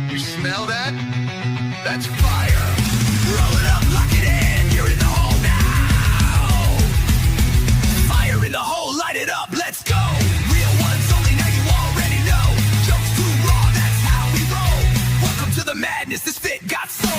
You smell that? That's fire. Roll it up, lock it in. You're in the hole now. Fire in the hole, light it up, let's go. Real ones only, now you already know. Jokes too raw, that's how we roll. Welcome to the madness, this fit got soul.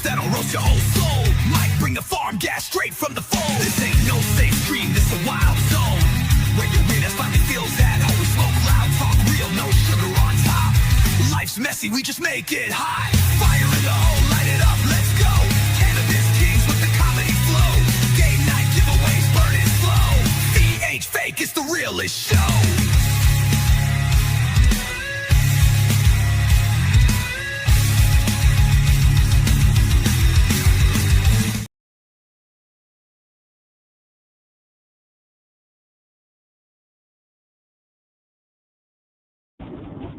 That'll roast your whole soul. Might bring the farm gas straight from the phone. This ain't no safe stream, this a wild zone. Where your weirdness finally feels at home. We smoke loud, talk real, no sugar on top. Life's messy, we just make it hot. Fire in the hole, light it up, let's go. Cannabis kings with the comedy flow. Game night giveaways, burn it slow. The ain't fake, it's the realest show.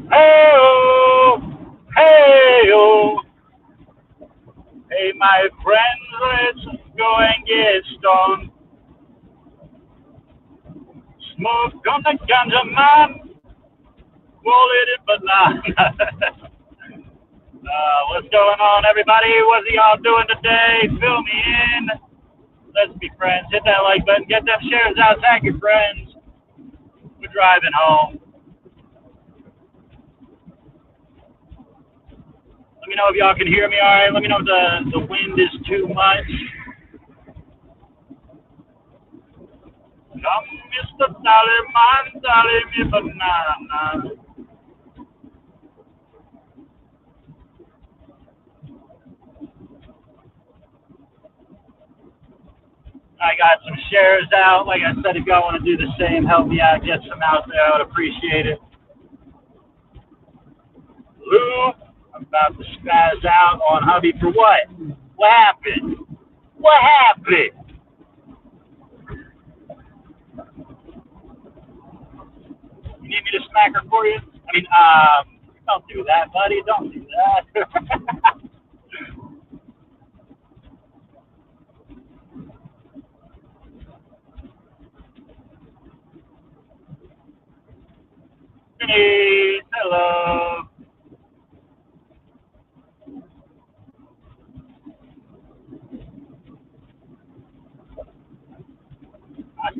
Hey-oh, hey-oh. Hey, my friends, let's go and get stoned. Smoke on the ganja man, roll it in banana. What's going on, everybody? What's y'all doing today? Fill me in. Let's be friends. Hit that like button. Get them shares out. Tag your friends. We're driving home. Let me know if y'all can hear me all right. Let me know if the wind is too much. Come, Mr. Tallyman, tally me banana. I got some shares out. Like I said, if y'all want to do the same, help me out, get some out there. I would appreciate it. Lou, I'm about to spaz out on hubby for what? What happened? What happened? You need me to smack her for you? I mean, don't do that, buddy. Don't do that. Hey, hello. I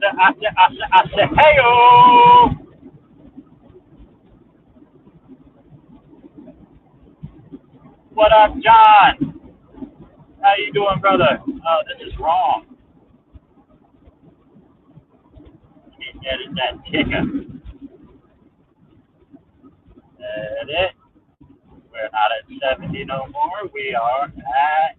said, hey-oh. What up, John? How you doing, brother? Oh, this is wrong. Let me edit that ticker. Edit. We're not at 70 no more. We are at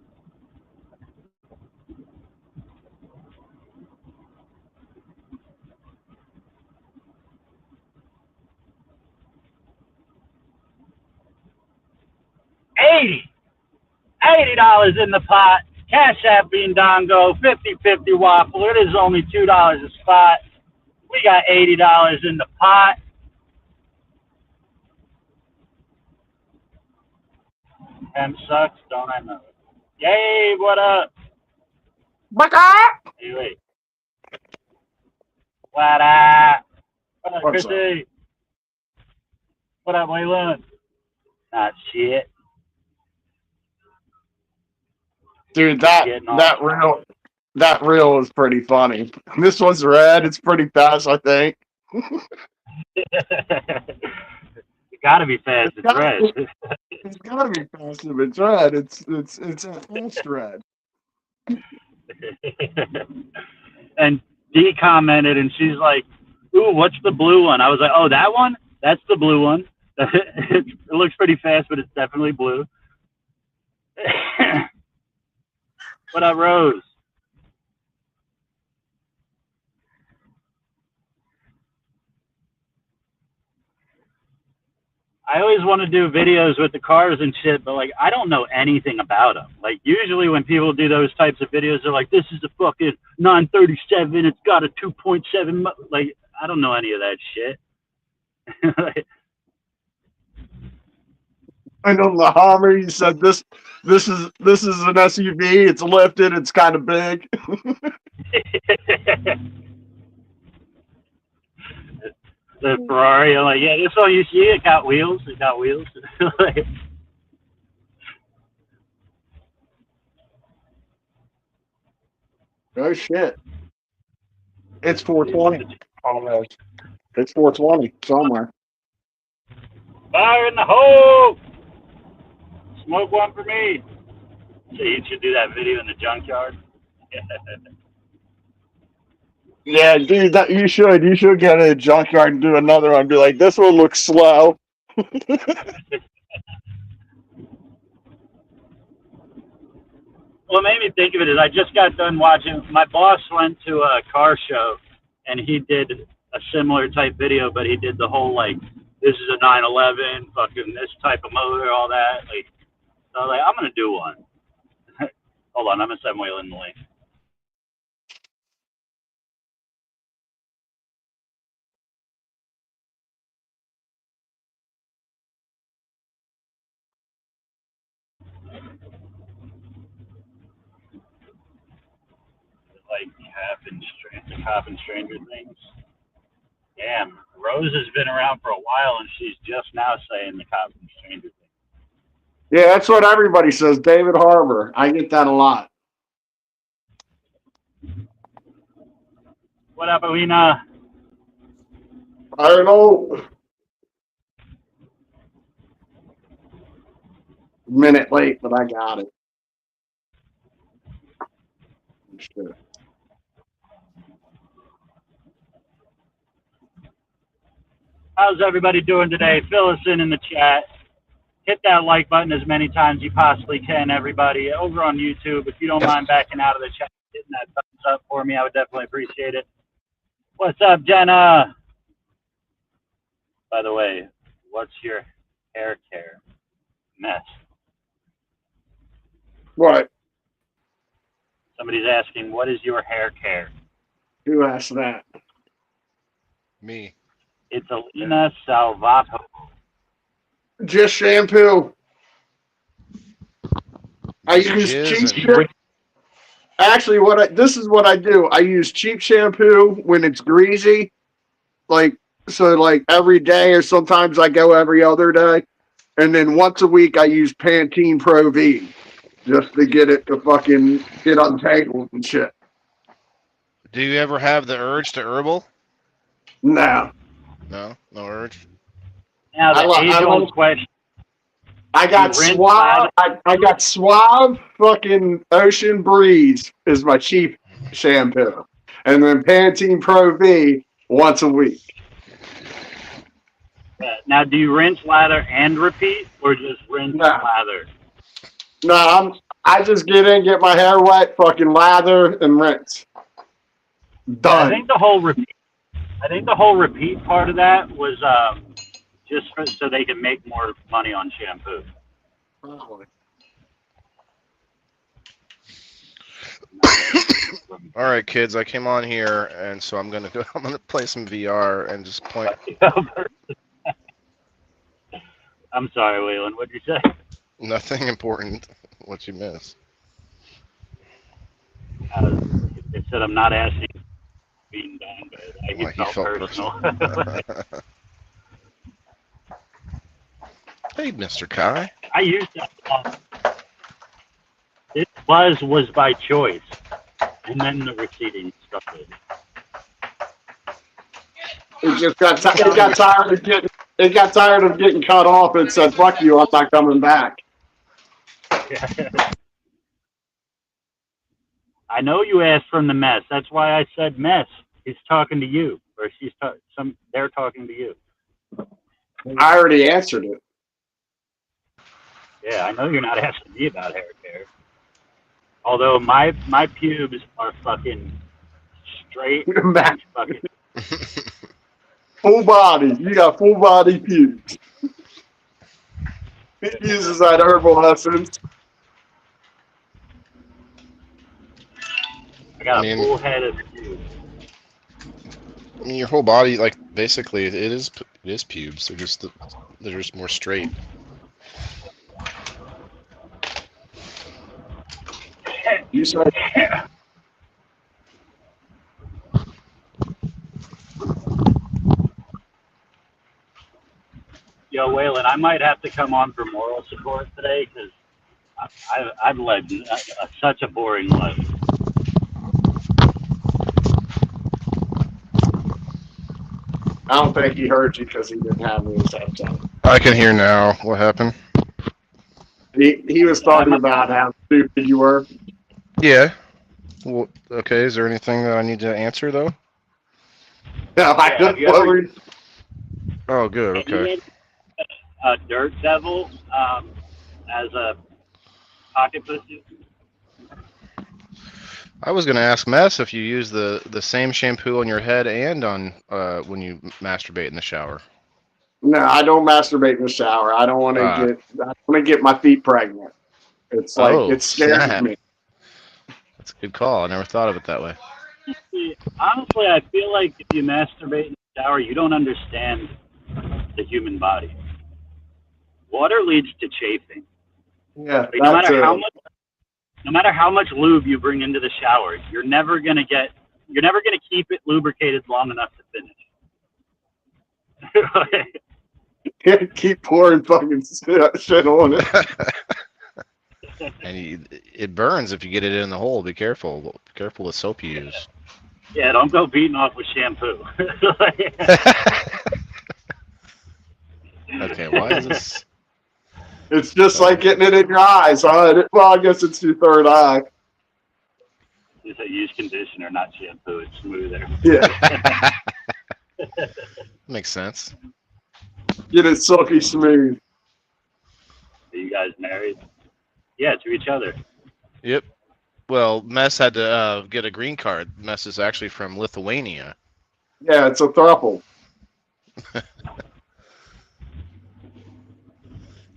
80. $80 in the pot. Cash App Bean Dongo. 50-50 waffle. It is only $2 a spot. We got $80 in the pot. Hemp sucks, don't I know it? Yay, what up? What up? Hey, wait. What up? What up, What's Chrissy? What up, Waylon? Not shit. Dude, that reel is pretty funny. This one's red. It's pretty fast, I think. It gotta be fast. It's red. It's gotta be passive. It's red. It's almost red. And Dee commented, and she's like, "Ooh, what's the blue one?" I was like, "Oh, that one? That's the blue one. It looks pretty fast, but it's definitely blue." What up, Rose? I always want to do videos with the cars and shit, but like I don't know anything about them. Like usually when people do those types of videos, they're like, "This is a fucking 937. It's got a 2.7." Like I don't know any of that shit. I know the Hummer. You said this is an SUV. It's lifted. It's kind of big. The Ferrari, I'm like, yeah, this one you see, it got wheels. It got wheels. Like, Oh shit! It's 420 almost. It's 420 somewhere. fire in the hole! Smoke one for me. So you should do that video in the junkyard. Yeah, dude, that you should. You should get a junkyard and do another one. Be like, this one looks slow. What made me think of it is I just got done watching. My boss went to a car show, and he did a similar type video, but he did the whole like, this is a 911, fucking this type of motor, all that. Like, so I was like, I'm gonna do one. Hold on, I'm gonna send Waylon the link. Like Cop and Stranger Things. Damn, Rose has been around for a while, and she's just now saying the Cop and Stranger Things. Yeah, that's what everybody says. David Harbour. I get that a lot. What up, Alina? I don't know. A minute late, but I got it. Sure. How's everybody doing today? Fill us in the chat. Hit that like button as many times as you possibly can, everybody. Over on YouTube, if you don't mind backing out of the chat, hitting that thumbs up for me, I would definitely appreciate it. What's up, Jenna? By the way, what's your hair care mess? What? Somebody's asking, what is your hair care? Who asked that? Me. It's Alina Salvato. Just shampoo. I use cheap shampoo. Actually, this is what I do. I use cheap shampoo when it's greasy, like every day, or sometimes I go every other day, and then once a week I use Pantene Pro V just to get it to fucking get untangled and shit. Do you ever have the urge to herbal? No. No urge. Now the age-old question. I got Suave. I got Suave. Fucking Ocean Breeze is my cheap shampoo, and then Pantene Pro V once a week. Now, do you rinse, lather, and repeat, or just rinse and lather? No, I just get in, get my hair wet, fucking lather, and rinse. Done. I think the whole repeat part of that was just so they can make more money on shampoo. Probably. All right, kids, I came on here, and so I'm gonna play some VR and just point. I'm sorry, Waylon. What'd you say? Nothing important. What you miss? It said I'm not asking being done, but it felt personal. Hey, Mr. Kai. I used that. It was by choice, and then the receding started. It just got tired of getting It got tired of getting cut off and said, "Fuck you, I'm not coming back." I know you asked from the mess. That's why I said mess. He's talking to you, or they're talking to you. I already answered it. Yeah, I know you're not asking me about hair care. Although my pubes are fucking straight and fucking. Full body. You got full body pubes. He uses that herbal essence. I got a full head of pubes. I mean, your whole body, like, basically, it is pubes. They're just more straight. You said. Yo, Waylon, I might have to come on for moral support today because I've led such a boring life. I don't think he heard you because he didn't have me his headset. I can hear now. What happened? He was talking about how stupid you were. Yeah. Well, okay. Is there anything that I need to answer though? No, I Have you what ever- were- Oh, good. Okay. A dirt devil as a pocket pussy. I was gonna ask Mess if you use the same shampoo on your head and on when you masturbate in the shower. No, I don't masturbate in the shower. I don't want to get my feet pregnant. It's like it scares snap. me. That's a good call. I never thought of it that way. Honestly, I feel like if you masturbate in the shower, you don't understand the human body. Water leads to chafing. Yeah, Like, no matter how much lube you bring into the shower, you're never gonna keep it lubricated long enough to finish. keep pouring fucking shit on it. And it burns if you get it in the hole. Be careful. Be careful with soap you use. Yeah, don't go beating off with shampoo. Okay, why is this? It's just like getting it in your eyes, huh? Well, I guess it's your third eye. You say use conditioner, not shampoo. It's smoother. Yeah, Makes sense. get it silky smooth. Are you guys married? Yeah, to each other. Yep. Well, Mess had to get a green card. Mess is actually from Lithuania. Yeah, it's a throuple.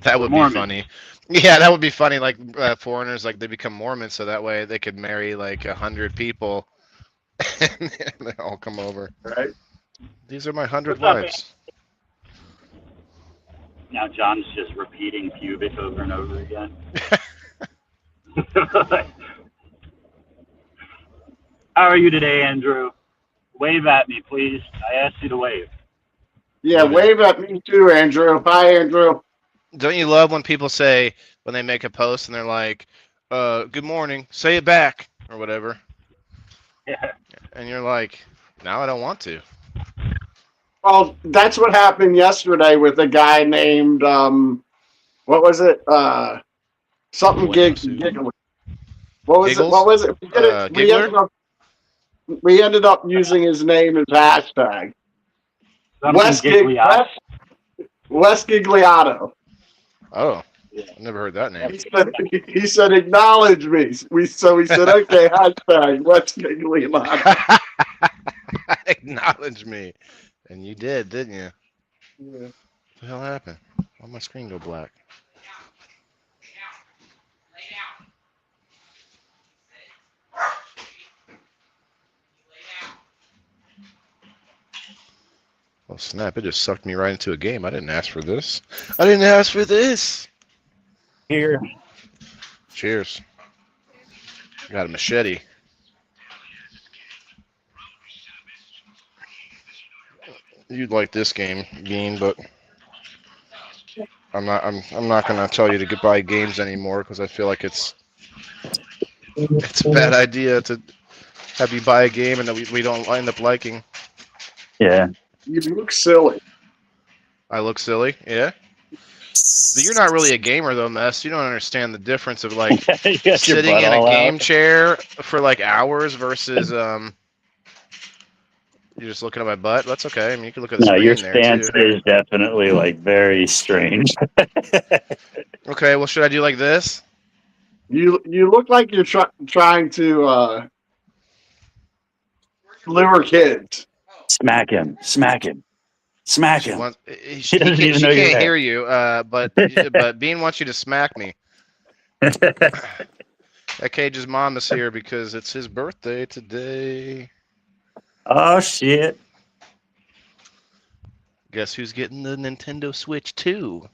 That would be Mormon. funny. Yeah, that would be funny. Like foreigners, like they become Mormons, so that way they could marry like 100 people, and they all come over. Right? These are my 100 What's up, wives. Now John's just repeating pubic over and over again. How are you today, Andrew? Wave at me, please. I asked you to wave. Yeah, wave at me too, Andrew. Hi, Andrew. Don't you love when people say when they make a post and they're like, "Good morning," say it back or whatever, Yeah. and you're like, "Now I don't want to." Well, that's what happened yesterday with a guy named what was it? Something giggling. What was Giggles? it? What was it? We ended up using his name as hashtag. Wes Gigliotto. Oh, Yeah. I've never heard that name. He said, acknowledge me. We said, okay, hashtag Wes Gigliotto. Acknowledge me, and you did, didn't you? Yeah. What the hell happened? Why did my screen go black? Oh snap, it just sucked me right into a game. I didn't ask for this. I didn't ask for this. Here. Cheers. Got a machete. You'd like this game, Bean, but I'm not gonna tell you to buy games anymore because I feel like it's a bad idea to have you buy a game and that we don't end up liking. Yeah. You look silly. I look silly. Yeah. You're not really a gamer though, Mess. You don't understand the difference of like You got your sitting butt in a all game out. chair for like hours versus you're just looking at my butt. That's okay. I mean, you can look at the No, your screen there stance too. is definitely like very strange. Okay. Well, should I do like this? You look like you're trying to lure kids. Smack him. Smack him. Smack She him. wants. He doesn't even She know you're can't there. hear you. But Bean wants you to smack me. That Cage's mom is here because it's his birthday today. Oh shit. Guess who's getting the Nintendo Switch too?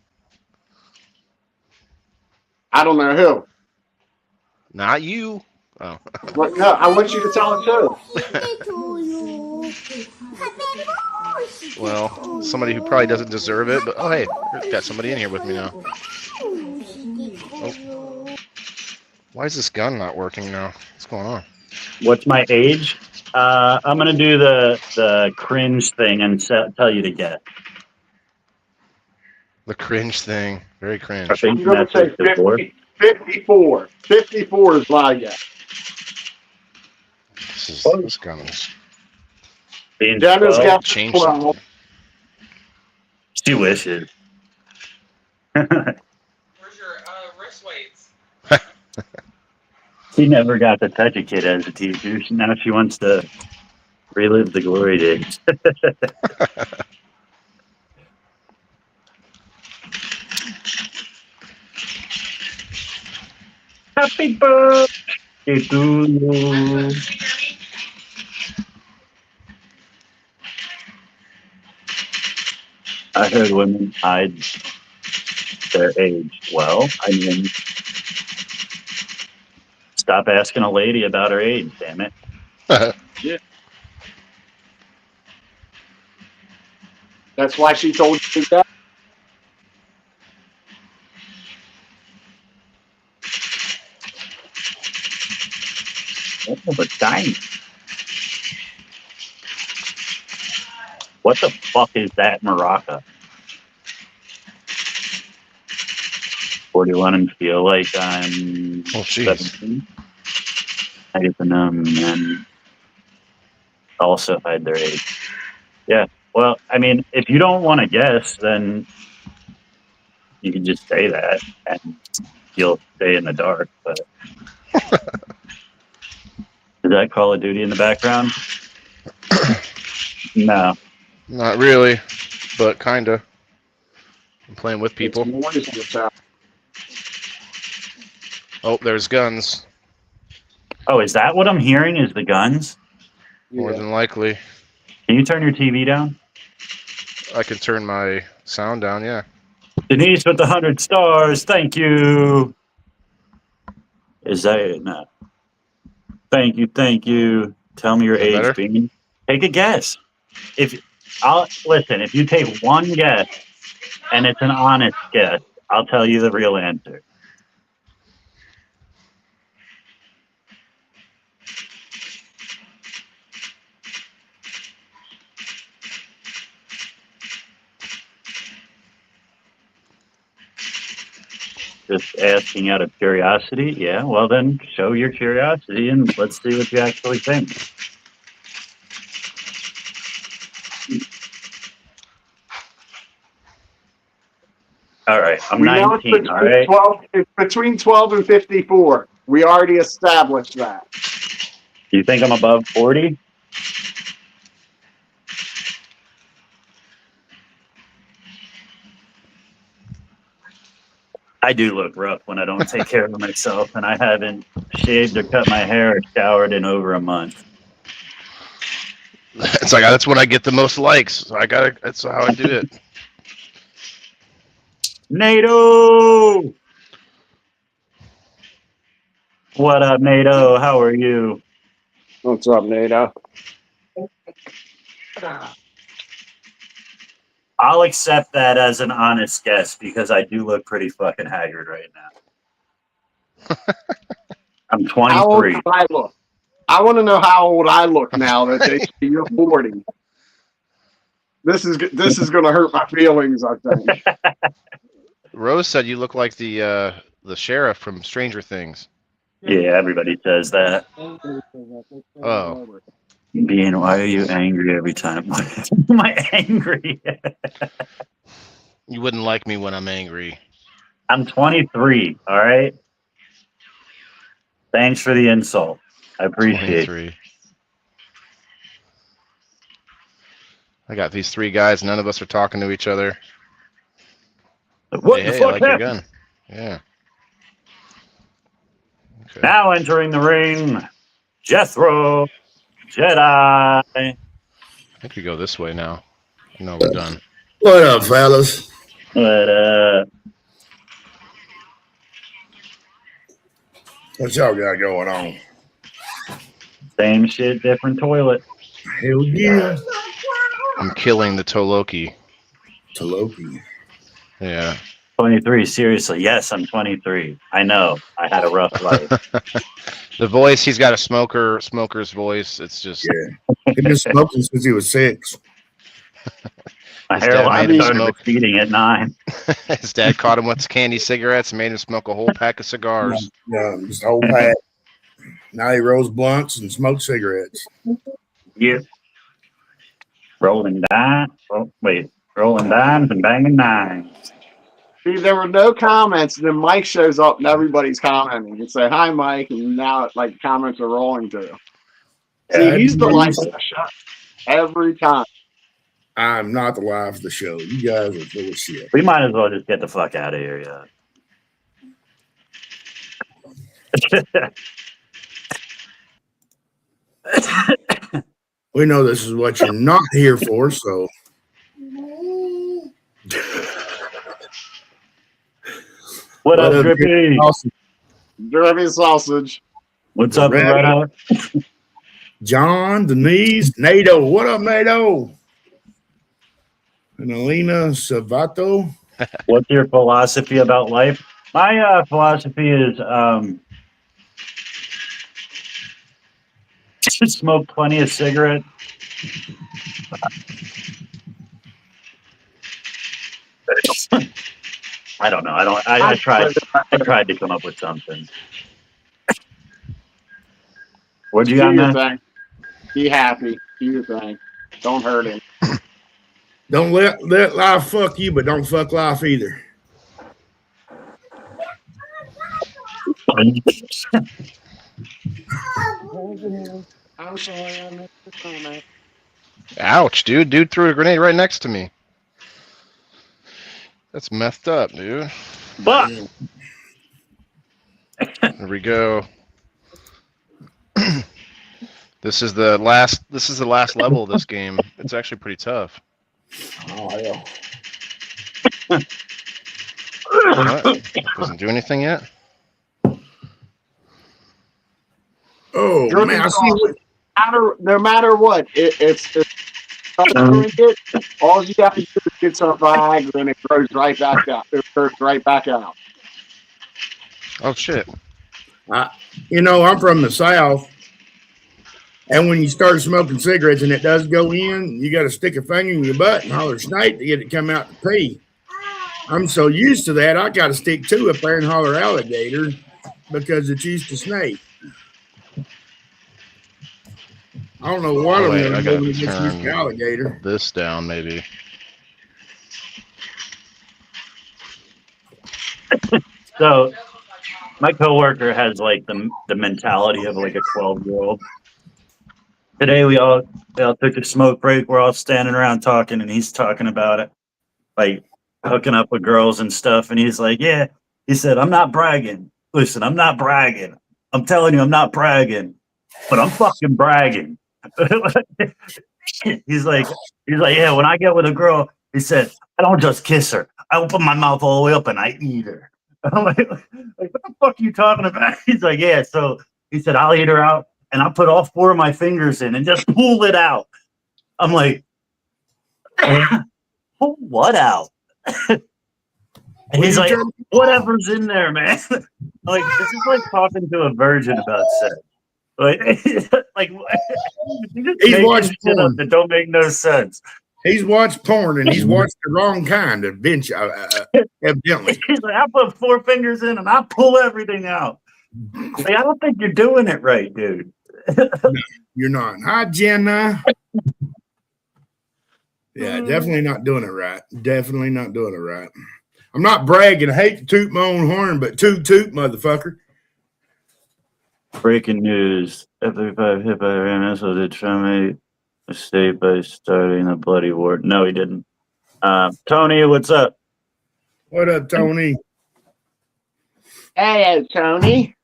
I don't know who. Not you. Oh. But no, I want you to tell him too. Well, somebody who probably doesn't deserve it, but oh hey, got somebody in here with me now. Oh. Why is this gun not working now? What's going on? What's my age? I'm gonna do the cringe thing and tell you to guess. The cringe thing. Very I cringe. think I'm going to say that's before. 54. 54 is my guess. This gun is Being Dennis 12, got change 12. something. she wishes. Where's your wrist weights? She never got to touch a kid as a teacher. Now she wants to relive the glory days. Happy birthday to you. I heard women hide their age. Well, I mean, stop asking a lady about her age, damn it. That's why she told you that. Oh, but dang. What the fuck is that maraca? 41 and feel like I'm Oh jeez. 17. I get to know men also hide their age. Yeah. Well, I mean, if you don't want to guess, then you can just say that and you'll stay in the dark. But is that Call of Duty in the background? No. Not really, but kinda. I'm playing with people. It's noise in the town. Oh, there's guns. Oh, is that what I'm hearing? Is the guns? More Yeah. than likely. Can you turn your TV down? I can turn my sound down, yeah. Denise with the 100 stars. Thank you. Is that it? No. Thank you. Thank you. Tell me your Is that age, better? Bean. Take a guess. If you take one guess and it's an honest guess, I'll tell you the real answer. Just asking out of curiosity? Yeah, well then show your curiosity and let's see what you actually think. All right, I'm We know it's 19, all right? 12, it's between 12 and 54. We already established that. You think I'm above 40? I do look rough when I don't take care of myself, and I haven't shaved or cut my hair or showered in over a month. It's like that's when I get the most likes. So that's how I do it. NATO! What up, NATO? How are you? What's up, NATO? I'll accept that as an honest guess because I do look pretty fucking haggard right now. I'm How old 23. do I look? I want to know how old I look now that they say you're 40. This is going to hurt my feelings, I think. Rose said you look like the sheriff from Stranger Things. Yeah, everybody says that. Oh. Being, why are you angry every time? Why am I angry? You wouldn't like me when I'm angry. I'm 23, all right? Thanks for the insult. I appreciate it. 23. I got these 3 guys. None of us are talking to each other. What Hey, the I fuck like your happened? gun. Yeah. Okay. Now entering the ring, Jethro, Jedi. I think we go this way now. No, we're done. What up, fellas? But What y'all got going on? same shit, different toilet. Hell yeah. I'm killing the Toloki. Toloki. Yeah. 23, seriously. Yes, I'm 23. I know. I had a rough life. The voice, he's got a smoker's voice. It's just Yeah. He's been smoking since he was 6. My His dad hairline made him started smoke. receding at 9. his dad caught him with candy cigarettes and made him smoke a whole pack of cigars. Just a whole pack. Now he rolls blunts and smokes cigarettes. Yeah. Rolling dimes. Oh, wait. Rolling dimes and banging nines. See, there were no comments. Then Mike shows up and everybody's commenting. You say, hi, Mike. And now, like, comments are rolling too. See, he's the life of the show every time. I'm not the life of the show. You guys are full of shit. We might as well just get the fuck out of here, yeah. We know this is what you're not here for, so. What up, Drippy? Drippy sausage. What's up, Loretta? John, Denise, NATO. What up, NATO? And Alina Savato. What's your philosophy about life? My philosophy is smoke plenty of cigarettes. I don't know. I tried to come up with something. What'd you got, man? Be happy. Do your thing. Don't hurt him. Don't let life fuck you, but don't fuck life either. I'm sorry, I missed the comment. Ouch, dude. Dude threw a grenade right next to me. That's messed up, dude. But There we go. This is the last level of this game. It's actually pretty tough. Oh, hell. What? Doesn't do anything yet? Oh, man. I see what. No matter what, it's all you have to do is get some Viagra and it grows right back out. It grows right back out. Oh shit. I'm from the South. And when you start smoking cigarettes and it does go in, you got to stick a finger in your butt and holler snake to get it come out to pee. I'm so used to that, I got to stick two up there and holler alligator because it's used to snake. I don't know what I'm going to do when it gets used to alligator. This down, maybe. so, my coworker has like the mentality of like a 12-year-old. Today we all took a smoke break. We're all standing around talking, and he's talking about it, like hooking up with girls and stuff. And he's like, "Yeah," he said, "I'm not bragging. Listen, I'm not bragging. I'm telling you, I'm not bragging, but I'm fucking bragging." he's like, "Yeah, when I get with a girl," he said, "I don't just kiss her. I open my mouth all the way up and I eat her." I'm like, what the fuck are you talking about? He's like, "Yeah." So he said, "I'll eat her out. And I put all 4 of my fingers in and just pull it out." I'm like, pull what out? And he's like, whatever's in there, man. Like, this is like talking to a virgin about sex. Like, he's watching shit up that don't make no sense. He's watched porn and he's watched the wrong kind of bench, evidently. He's like, I put 4 fingers in and I pull everything out. Like, I don't think you're doing it right, dude. You're not. Hi, Jenna. Yeah, definitely not doing it right. Definitely not doing it right. I'm not bragging. I hate to toot my own horn, but toot, motherfucker. Breaking news. F-35 hit by a missile did Trump a state by starting a bloody war. No, he didn't. Tony, what's up? What up, Tony? Hey, Tony.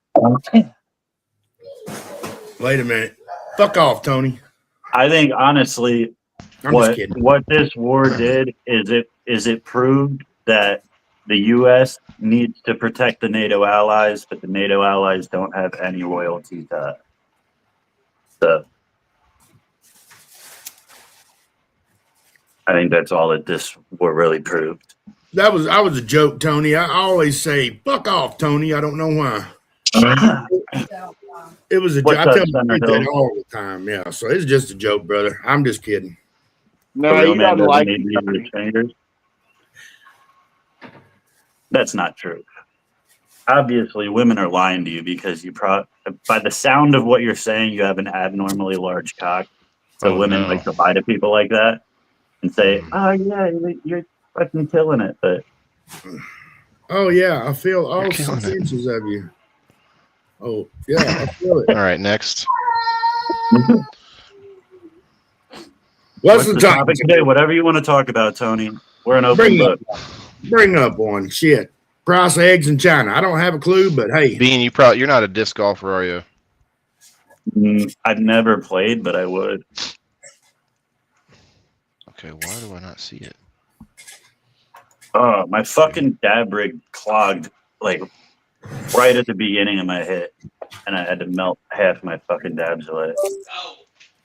Wait a minute. Fuck off, Tony. I think honestly, I'm just kidding. what this war did is it proved that the U.S. needs to protect the NATO allies, but the NATO allies don't have any loyalty to us. So I think that's all that this war really proved. I was a joke, Tony. I always say "fuck off, Tony." I don't know why. It was a joke. I tell my kids that all the time. Yeah, so it's just a joke, brother. I'm just kidding. No, you don't like fingers. That's not true. Obviously, women are lying to you because by the sound of what you're saying, you have an abnormally large cock. So women like to lie to people like that and say, "Oh yeah, you're fucking killing it." But oh yeah, I feel all 6 inches of you. Oh yeah, I feel it. All right, next. What's the topic today? Whatever you want to talk about, Tony. We're an open book. Bring up one. Shit. Price of eggs in China. I don't have a clue, but hey. Bean, you're not a disc golfer, are you? I've never played, but I would. Okay, why do I not see it? Oh, my fucking dab rig clogged like right at the beginning of my hit, and I had to melt half my fucking dabs away.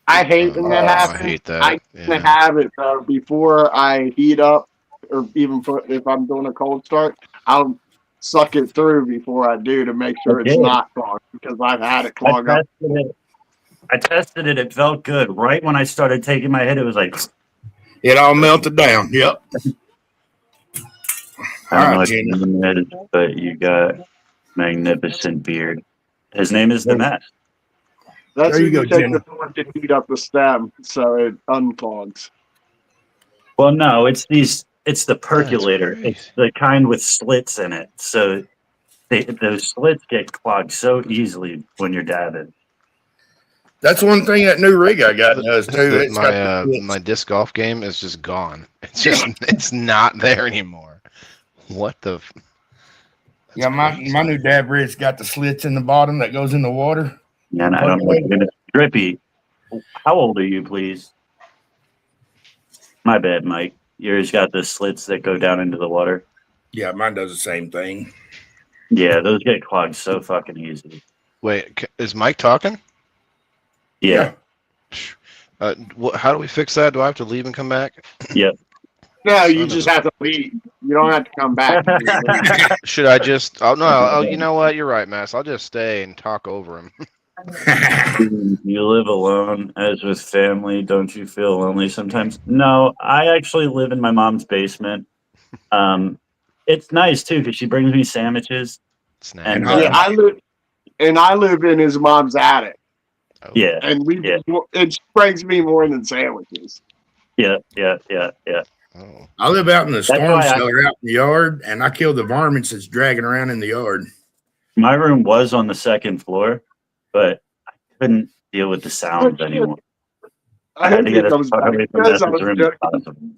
I hate when that happens. I hate that. I used to have it before I heat up, or even if I'm doing a cold start, I'll suck it through before I do to make sure it's not clogged, because I've had it clog up. I tested it. It felt good. Right when I started taking my hit, it was like it all melted down. Yep. I don't know what your name is, but you got magnificent beard. His name is the Mask. That's there you go, Jenna. To heat up the stem so it unclogs. Well, no, it's the percolator. It's the kind with slits in it. So those slits get clogged so easily when you're dabbing. That's one thing that new rig I got does too. My disc golf game is just gone. It's just it's not there anymore. What the? Yeah, my new dab rig's got the slits in the bottom that goes in the water. Yeah, and I don't know. It's drippy. How old are you, please? My bad, Mike. Yours got the slits that go down into the water. Yeah, mine does the same thing. Yeah, those get clogged so fucking easy. Wait, is Mike talking? Yeah. How do we fix that? Do I have to leave and come back? Yep. No, you just have to leave. You don't have to come back. Should I just? Oh no! Oh, you know what? You're right, Mass. I'll just stay and talk over him. You live alone, as with family. Don't you feel lonely sometimes? No, I actually live in my mom's basement. It's nice too because she brings me sandwiches. And I live in his mom's attic. Oh. Yeah, and it brings me more than sandwiches. Yeah. Oh. I live out in the storm cellar out in the yard, and I kill the varmints that's dragging around in the yard. My room was on the second floor, but I couldn't deal with the sounds anymore. I had to get as far away from that room as possible.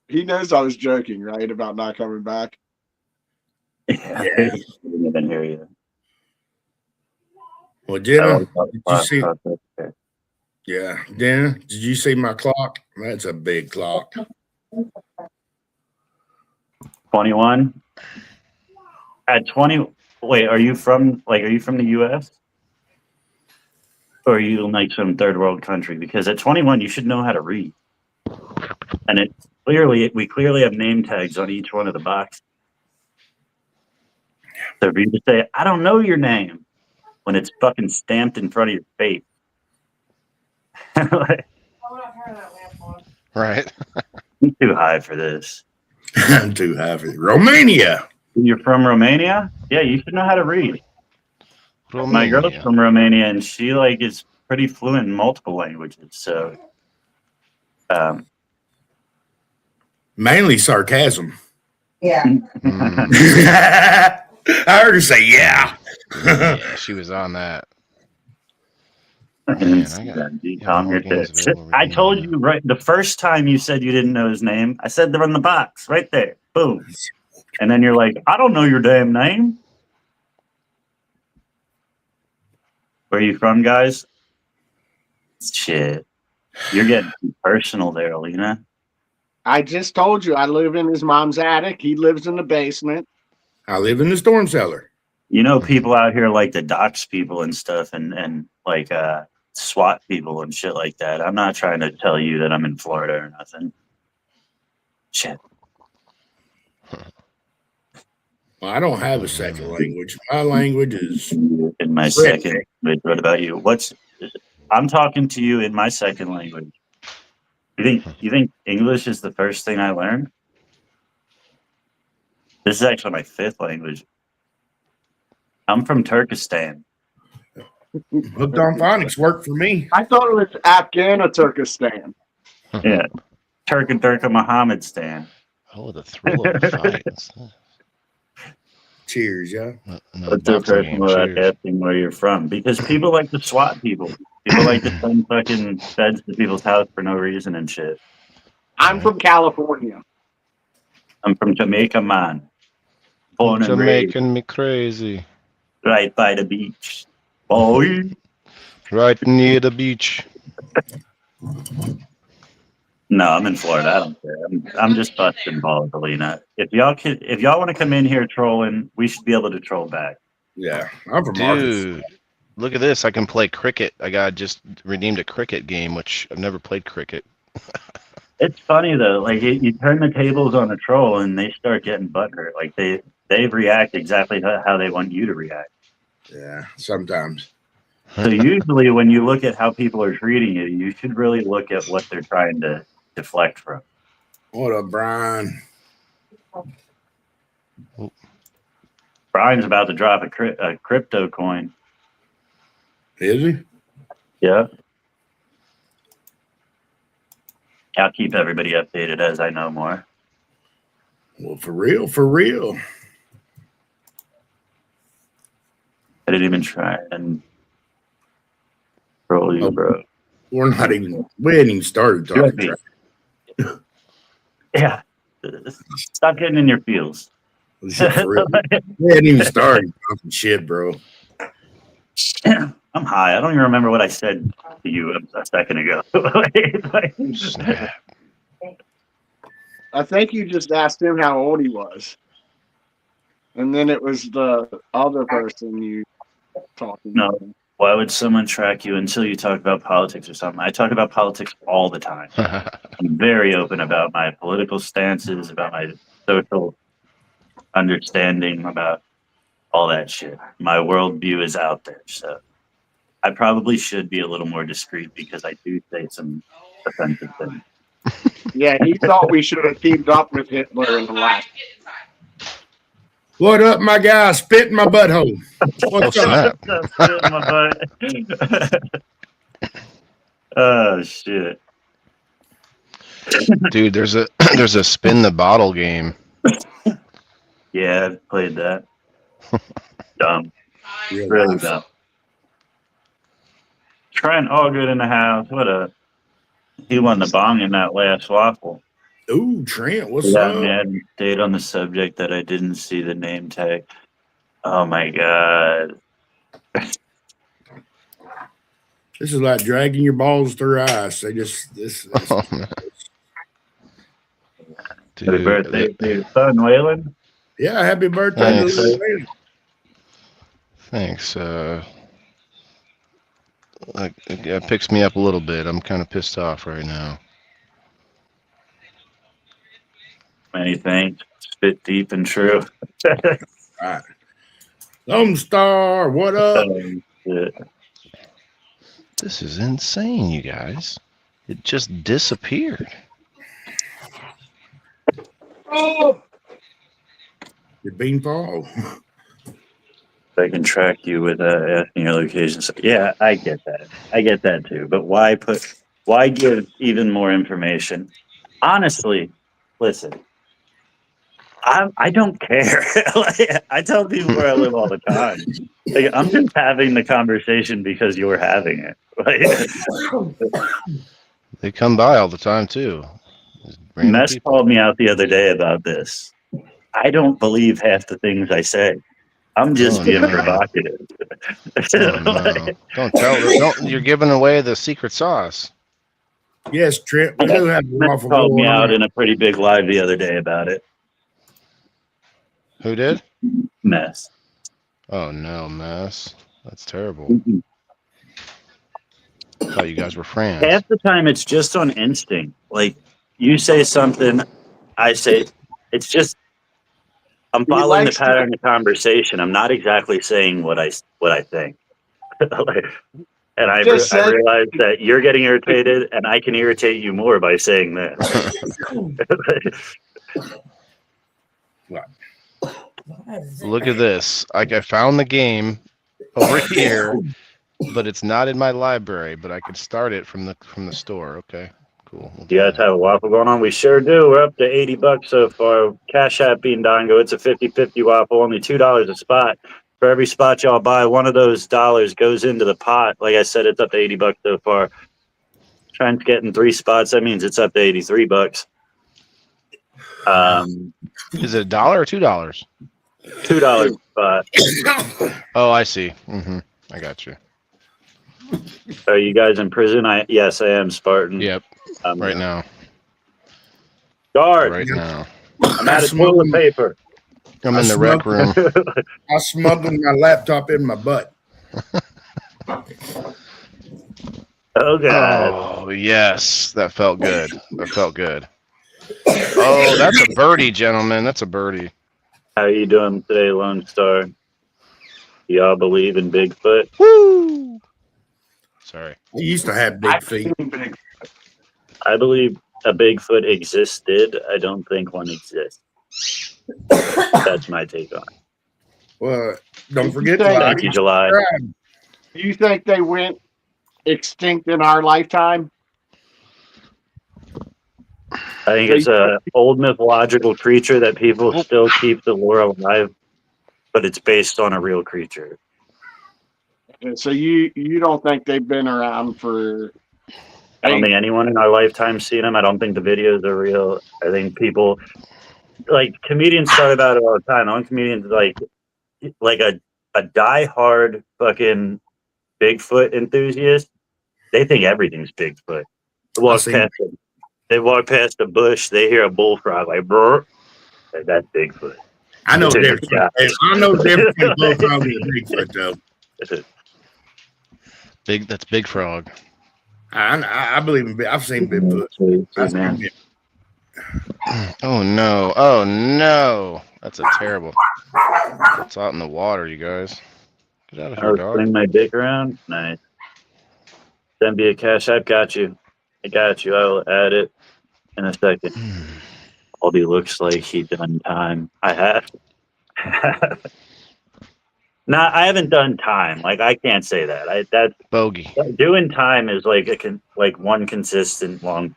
He knows I was joking, right, about not coming back. Yeah. I didn't even hear you. Well, Jenna, did you see? Yeah, Jenna, did you see my clock? That's a big clock. 21. At 20. Wait, are you from the U.S.? Or are you like some third world country? Because at 21, you should know how to read. And we clearly have name tags on each one of the boxes. So for you to say, I don't know your name, when it's fucking stamped in front of your face. Right. I'm too high for this. I'm too high for Romania. You're from Romania? Yeah, you should know how to read. My girl's Romania. from Romania, and she like is pretty fluent in multiple languages. So, Mainly sarcasm. Yeah. Mm, I heard her say, yeah. yeah, she was on that. and Man, I got calm more your games tits. available I right told now. you right the first time you said you didn't know his name. I said they're in the box right there. Boom. And then you're like, I don't know your damn name. Where are you from, guys? Shit. You're getting too personal there, Alina. I just told you I live in his mom's attic. He lives in the basement. I live in the storm cellar. You know, people out here like to dox people and stuff and like SWAT people and shit like that. I'm not trying to tell you that I'm in Florida or nothing. Shit. Well, I don't have a second language. My language is In my second language. What about you? I'm talking to you in my second language. You think English is the first thing I learned? This is actually my fifth language. I'm from Turkestan. hooked on phonics. Worked for me. I thought it was Afghan or Turkestan. Yeah. Turka Muhammad Stan. Oh, the thrill of the fight. Cheers, yeah. What's so personal about asking where you're from? Because people like to SWAT people. People like to send fucking feds to people's house for no reason and shit. I'm from California. I'm from Jamaica, man. Born and raised Jamaican me crazy. right by the beach. Boy. Right near the beach. No, I'm in Florida. I don't care. I'm just busting balls, Alina. If y'all want to come in here trolling, we should be able to troll back. Yeah. I'm from Arkansas. Dude, look at this. I can play cricket. I got just redeemed a cricket game, which I've never played cricket. It's funny though, like you turn the tables on a troll and they start getting butthurt. Like they react exactly how they want you to react. Yeah, sometimes. So usually when you look at how people are treating you, you should really look at what they're trying to deflect from. What up, Brian? Brian's about to drop a crypto coin. Is he? Yeah. I'll keep everybody updated as I know more. Well, for real, for real. I didn't even try and troll you, bro. We hadn't even started talking. Yeah. Stop getting in your feels. For real. We hadn't even started talking shit, bro. I'm high. I don't even remember what I said to you a second ago. Snap. I think you just asked him how old he was. And then it was the other person you talking No. to. Why would someone track you until you talk about politics or something? I talk about politics all the time. I'm very open about my political stances, about my social understanding, about all that shit. My worldview is out there. So I probably should be a little more discreet because I do say some offensive things. Yeah, he thought we should have teamed up with Hitler in the last. What up, my guy? Spit in my butthole. What's up? Oh shit. Dude, there's a spin the bottle game. Yeah, I've played that. Dumb. Real Really life. dumb. Trent Allgood in the house. He won the bong in that last waffle. Ooh, Trent, what's Yeah, up? man. Stayed on the subject that I didn't see the name tag. Oh my god. This is like dragging your balls through ice. They just this. Oh, man. Happy birthday to your son, Waylon. Yeah, happy birthday to Thanks. little lady. Thanks. It picks me up a little bit. I'm kind of pissed off right now. Many thanks. Spit deep and true. All right. Lone Star, what up? Shit. This is insane, you guys. It just disappeared. Did Bean fall? I can track you with asking your location. So, yeah, I get that. I get that too. But why give even more information? Honestly, listen, I don't care. Like, I tell people where I live all the time. Like, I'm just having the conversation because you're having it. Like, They come by all the time too. Just random Mess people. called me out the other day about this. I don't believe half the things I say. I'm just Oh, being no. provocative. Oh no! Don't tell. Don't. You're giving away the secret sauce. Yes, Trent. We do have a Mess waffle called me going out on. in a pretty big live the other day about it. Who did? Mess. Oh no, mess. That's terrible. I thought you guys were friends. Half the time it's just on instinct. Like you say something, I say it's just I'm He following the likes to- pattern of conversation. I'm not exactly saying what I think. And I Just said- realize that you're getting irritated, and I can irritate you more by saying this. Look at this. Like I found the game over here, but it's not in my library. But I could start it from the store. Okay, cool. We'll do You guys that. have a waffle going on? We sure do. We're up to $80 so far. Cash App Bean Dongo. It's a 50-50 waffle, only $2 a spot. For every spot y'all buy, one of those dollars goes into the pot. Like I said, it's up to $80 so far. Trying to get in 3 spots, that means it's up to $83. Is it $1 or $2? $2 spot. Oh, I see. I got you. Are you guys in prison? Yes, I am, Spartan. Yep. Right now. Guard. Right now. I'm out of toilet paper. I'm in the rec room. I smuggled my laptop in my butt. Oh god. Oh yes, that felt good. That felt good. Oh, that's a birdie, gentlemen. That's a birdie. How you doing today, Lone Star? Y'all believe in Bigfoot? Woo! Sorry. I used to have big feet. I believe a Bigfoot existed. I don't think one exists. That's my take on it. Well, don't forget to Thank like Thank you, and July. subscribe. Do you think they went extinct in our lifetime? I think it's a old mythological creature that people still keep the lore alive, but it's based on a real creature. So you don't think they've been around for? I don't think anyone in our lifetime seen them. I don't think the videos are real. I think people, like comedians, talk about it all the time. On comedians, like a diehard fucking Bigfoot enthusiast, they think everything's Bigfoot. They walk past the bush, they hear a bullfrog like brr. That's Bigfoot. I know the difference. Yeah. I know the difference between bullfrog and Bigfoot, though. That's Big Frog. I believe in. I've seen Bigfoot. I've seen Man. Bigfoot. Oh no. Oh no. That's a terrible. It's out in the water, you guys. Get out of I here, was dog. swing my dick around. Nice. Send me a cash app. Got you. I got you. I will add it in a second. Aldi looks like he done time. I have. Nah, I haven't done time. Like I can't say that. That's Bogey. doing time is like one consistent long.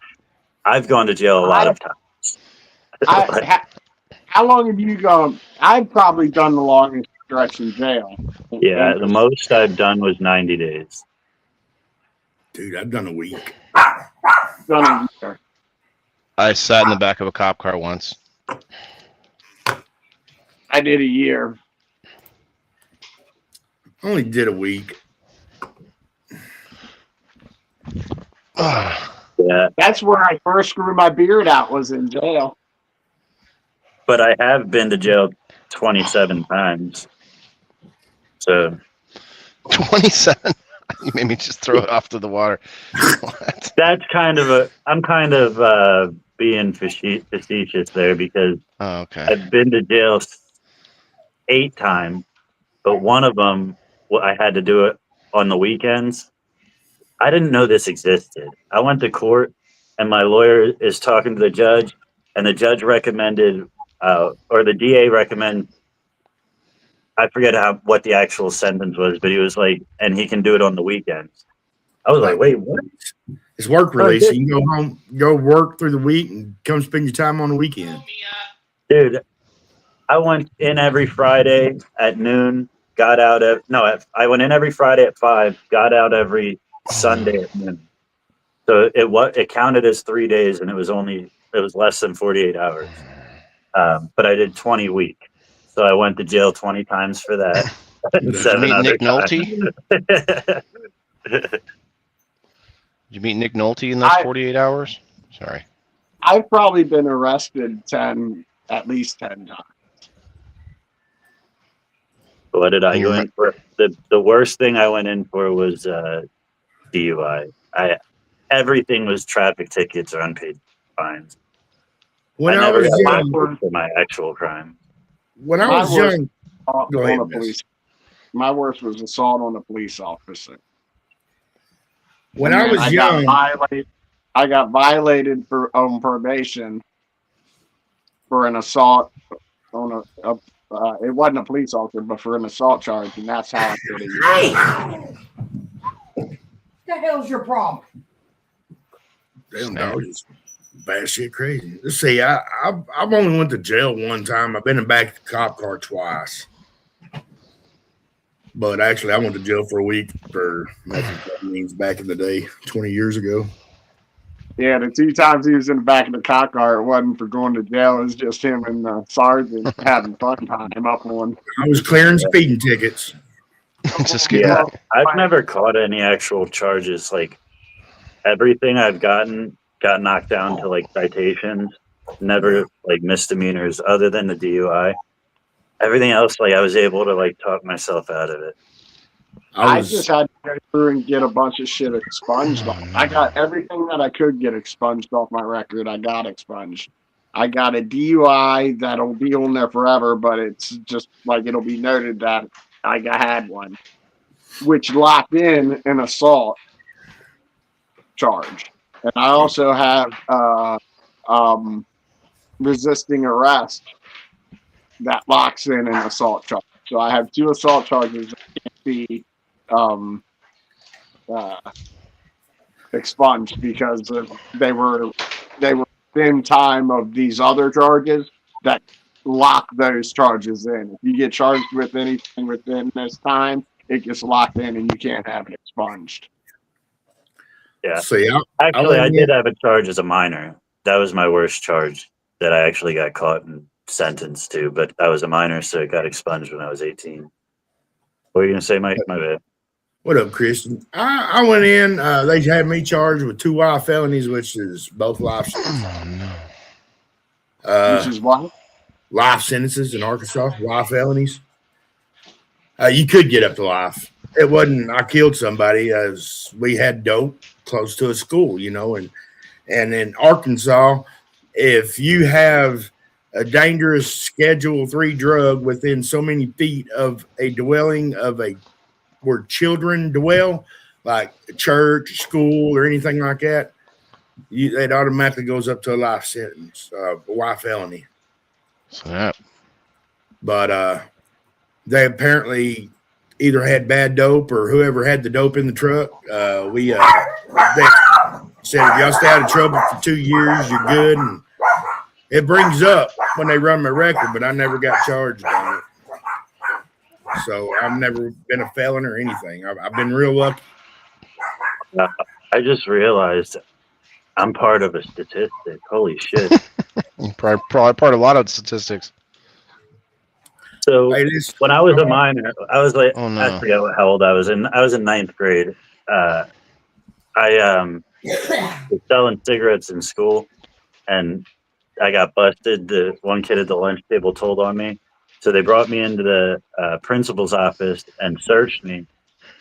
I've gone to jail a lot of times. How long have you gone? I've probably done the longest stretch in jail. Yeah, the most I've done was 90 days. Dude, I've done a week. Done a year. I sat in the back of a cop car once. I did a year. Only did a week. Yeah, That's where I first grew my beard out. Was in jail. but I have been to jail 27 times. So 27. You made me just throw it off to the water. What? that's I'm kind of being facetious there because Oh, okay. I've been to jail 8 times, but one of them, I had to do it on the weekends. I didn't know this existed. I went to court and my lawyer is talking to the judge and the judge recommended, or the DA recommended, I forget what the actual sentence was, but he was like, and he can do it on the weekends. I was like, wait, what? It's work release. So you can go home, go work through the week, and come spend your time on the weekend. Dude, I went in every Friday at noon, got out at I went in every Friday at 5, got out every Sunday at noon. So it counted as 3 days, and it was less than 48 hours. But I did 20 a week. So I went to jail 20 times for that. Did you meet Nick Nolte? Did you meet Nick Nolte in those 48 hours? Sorry. I've probably been arrested at least 10 times. What did I go in for? The worst thing I went in for was DUI. Everything was traffic tickets or unpaid fines. When I was young, for my actual crime. When I was young, go ahead, my worst was assault on a police officer. When I was young, I got violated on probation for an assault on it wasn't a police officer, but for an assault charge, and that's how I did it. Hey! What the hell's your problem? Damn dog is bad shit crazy. Let's see, I've only went to jail one time. I've been in back of the cop car twice. But actually, I went to jail for a week for methamphetamines back in the day, 20 years ago. Yeah, the 2 times he was in the back of the cop car, it wasn't for going to jail. It was just him and the sergeant having fun time up on. I was clearing speeding tickets. I've never caught any actual charges. Like, everything I've got knocked down to, like, citations. Never, like, misdemeanors other than the DUI. Everything else, like, I was able to, like, talk myself out of it. I just had to go through and get a bunch of shit expunged. I got everything that I could get expunged off my record. I got expunged. I got a DUI that'll be on there forever, but it's just like it'll be noted that I had one, which locked in an assault charge. And I also have resisting arrest that locks in an assault charge. So I have 2 assault charges that can't be expunged because they were within time of these other charges that lock those charges in. If you get charged with anything within this time, it gets locked in and you can't have it expunged. Yeah. So I did have a charge as a minor. That was my worst charge that I actually got caught and sentenced to, but I was a minor, so it got expunged when I was 18. What were you gonna say, Mike? My bad. What up, Christian? I went in. They had me charged with 2 wild felonies, which is both life sentences. Oh no. Which is what? Life sentences in Arkansas, wild felonies. You could get up to life. It wasn't. I killed somebody as we had dope close to a school, you know, and in Arkansas, if you have a dangerous Schedule 3 drug within so many feet of a dwelling where children dwell, like a church, school, or anything like that, it automatically goes up to a life sentence, a life felony. Snap. But they apparently either had bad dope or whoever had the dope in the truck. They said, if y'all stay out of trouble for 2 years, you're good. And it brings up when they run my record, but I never got charged on it. So I've never been a felon or anything. I've been real lucky. I just realized I'm part of a statistic. Holy shit. Probably part of a lot of statistics. So when I was a minor, I was like, oh, no. I forget how old I was in. I was in 9th grade. I was selling cigarettes in school, and I got busted. The one kid at the lunch table told on me. So they brought me into the principal's office and searched me,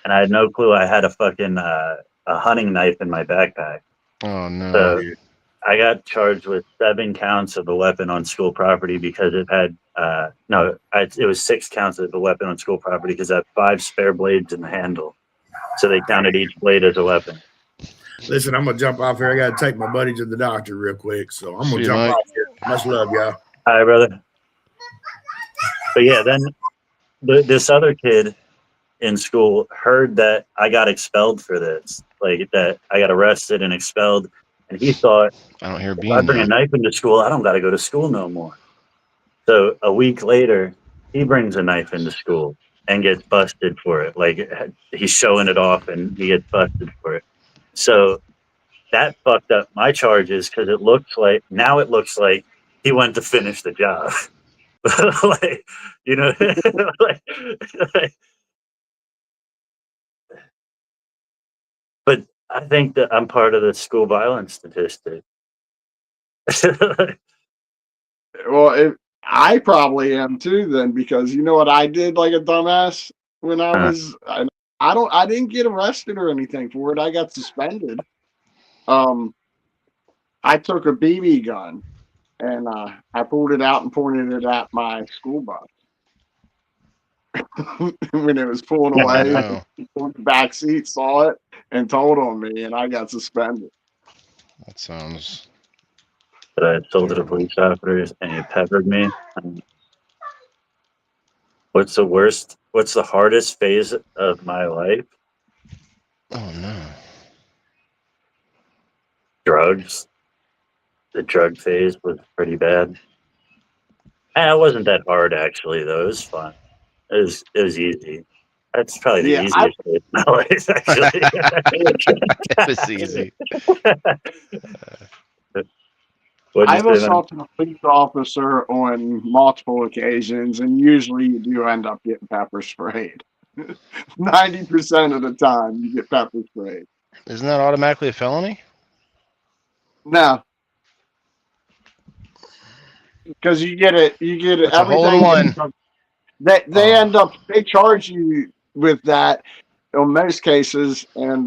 and I had no clue I had a fucking a hunting knife in my backpack. Oh no! So I got charged with 7 counts of a weapon on school property because it had it was 6 counts of a weapon on school property because it had 5 spare blades in the handle. So they counted each blade as a weapon. Listen, I'm gonna jump off here. I gotta take my buddy to the doctor real quick, so I'm gonna jump off here. Much love, y'all. Hi, brother. But yeah, then this other kid in school heard that I got expelled for this, like that I got arrested and expelled, and he thought I don't hear if I Bean bring a though. knife into school, I don't got to go to school no more. So a week later, he brings a knife into school and gets busted for it. Like he's showing it off and he gets busted for it. So that fucked up my charges because it looks like he went to finish the job. Like, you know, like, like, but I think that I'm part of the school violence statistic. Well, I probably am too then, because you know what I did like a dumbass when I didn't get arrested or anything for it. I got suspended. Um, I took a BB gun and I pulled it out and pointed it at my school bus when it was pulling Oh away. no. The back seat saw it and told on me, and I got suspended. That sounds But I told to the terrible. police officers and he peppered me. What's the worst? What's the hardest phase of my life? Oh no. Drugs. The drug phase was pretty bad. And it wasn't that hard actually, though. It was fun. It was easy. That's probably the Yeah, easiest phase of my life, actually. That was easy. What'd you I've say, man? assaulted a police officer on multiple occasions, and usually you do end up getting pepper sprayed. 90% of the time, you get pepper sprayed. Isn't that automatically a felony? No, because you get it, That's a hole in everything. one. They Oh. end up, they charge you with that in most cases, and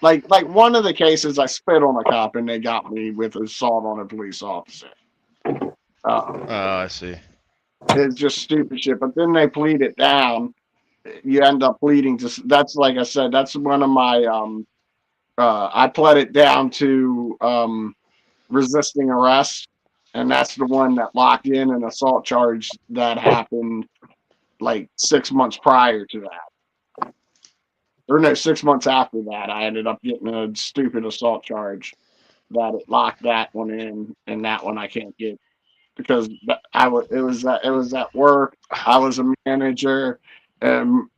like one of the cases, I spit on a cop and they got me with assault on a police officer. Oh, I see. It's just stupid shit. But then they plead it down. You end up pleading to. That's like I said. That's one of my. I pled it down to resisting arrest, and that's the one that locked in an assault charge that happened like 6 months prior to that, or no, 6 months after that. I ended up getting a stupid assault charge that it locked that one in, and that one I can't get because it was at work. I was a manager, and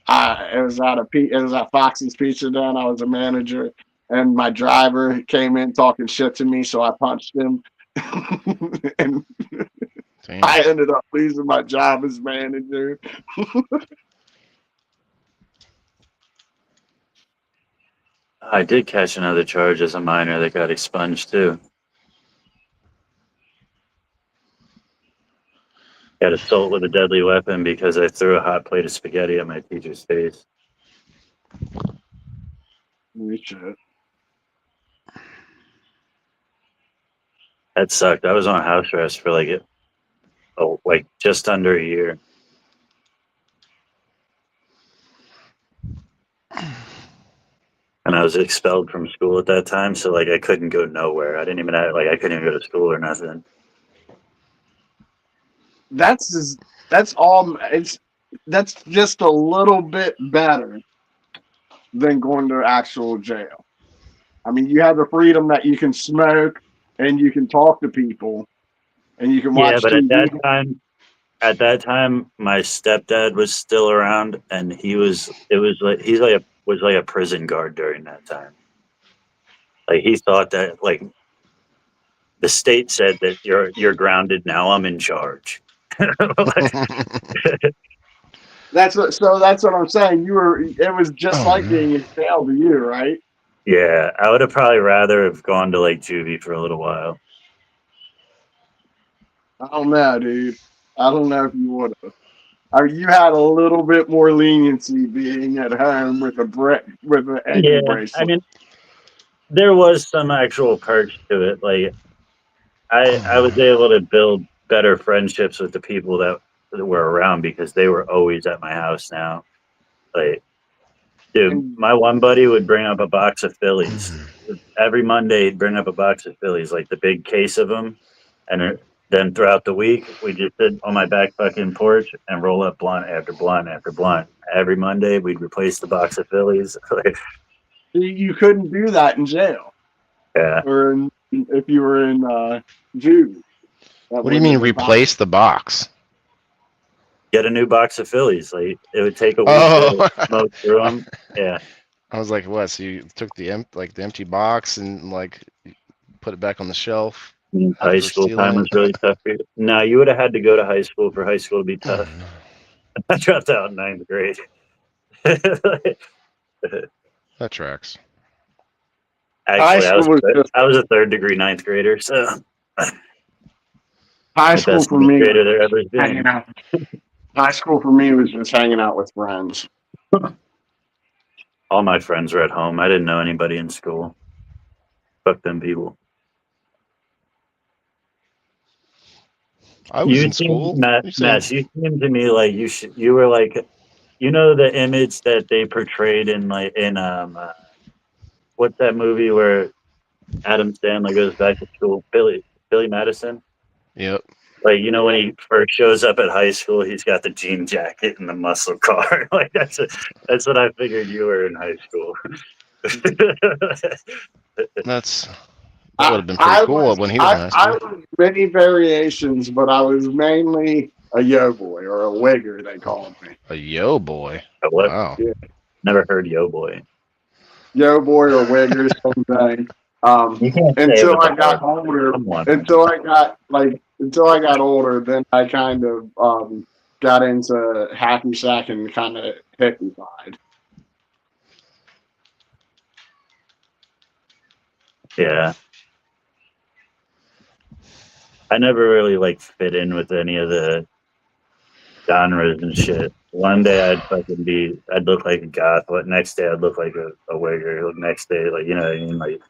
it was at Foxy's Pizza Den. I was a manager, and my driver came in talking shit to me, so I punched him, and Damn. I ended up losing my job as manager. I did catch another charge as a minor that got expunged too. Got assault with a deadly weapon because I threw a hot plate of spaghetti at my teacher's face. Shit. That sucked. I was on house arrest for like just under a year. And I was expelled from school at that time, so like I couldn't go nowhere. I couldn't even go to school or nothing. That's all. That's just a little bit better than going to actual jail. I mean, you have the freedom that you can smoke and you can talk to people and you can Yeah, watch but TV. at that time, my stepdad was still around, and he's like a prison guard during that time. Like he thought that like the state said that you're grounded now. I'm in charge. Like, That's what I'm saying. It was just Oh like no. being in jail to you, right? yeah, I would have probably rather have gone to like juvie for a little while. I don't know, dude. I don't know if you would have. I mean, you had a little bit more leniency being at home with an ankle Yeah, I bracelet. mean, there was some actual perks to it. Like I was able to build better friendships with the people that were around because they were always at my house now. Like, dude, And my one buddy would bring up a box of Phillies. Every Monday he'd bring up a box of Phillies, like the big case of them, And then throughout the week, we just sit on my back fucking porch and roll up blunt after blunt after blunt. Every Monday, we'd replace the box of Phillies. You couldn't do that in jail Yeah. or if you were in juvie. What do you mean replace the box? Get a new box of Phillies. Like it would take a week Oh. to smoke through them. Yeah. I was like, what? So you took the empty box and like put it back on the shelf? High After school time stealing was it? really tough for you. No, you would have had to go to high school for high school to be tough. I dropped out in 9th grade. That tracks. Actually, High school was just I was a 3rd degree 9th grader, so high the school best for me. 9th grader there ever Hanging been. out. High school for me was just hanging out with friends. All my friends were at home. I didn't know anybody in school. Fuck them people. I was You in seem, school. Matt, you seem to me like you were like, you know, the image that they portrayed in what's that movie where Adam Sandler goes back to school? Billy Madison. Yep. Like, you know, when he first shows up at high school, he's got the jean jacket and the muscle car. Like that's what I figured you were in high school. That would have been pretty cool when he was in high I school. was many variations, but I was mainly a yo boy or a wigger, they called me. A yo boy. What? Wow. Yeah. Never heard yo boy. Yo boy or wigger, same thing. You can't say it Until with I a got heart. older, Come on. until I got older, then I kind of got into hacky sack and kind of hippified. Yeah. I never really like fit in with any of the genres and shit. One day I'd look like a goth. What next day I'd look like a wigger. Next day, like, you know what I mean? Like,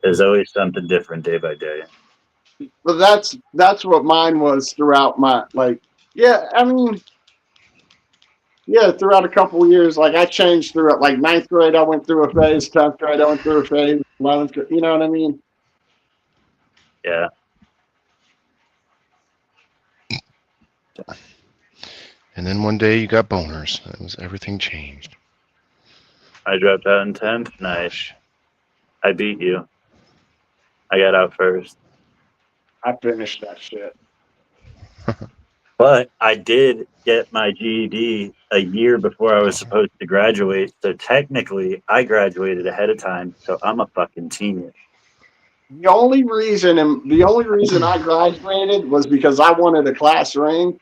there's always something different day by day. But that's what mine was throughout my throughout a couple of years. Like I changed throughout. Like 9th grade, I went through a phase. 10th grade, I went through a phase. 11th grade, you know what I mean? Yeah. And then one day you got boners. Everything changed. I dropped out in 10th. Nice. I beat you. I got out first. I finished that shit. But I did get my GED a year before I was supposed to graduate. So technically, I graduated ahead of time. So I'm a fucking genius. The only reason I graduated was because I wanted a class ring,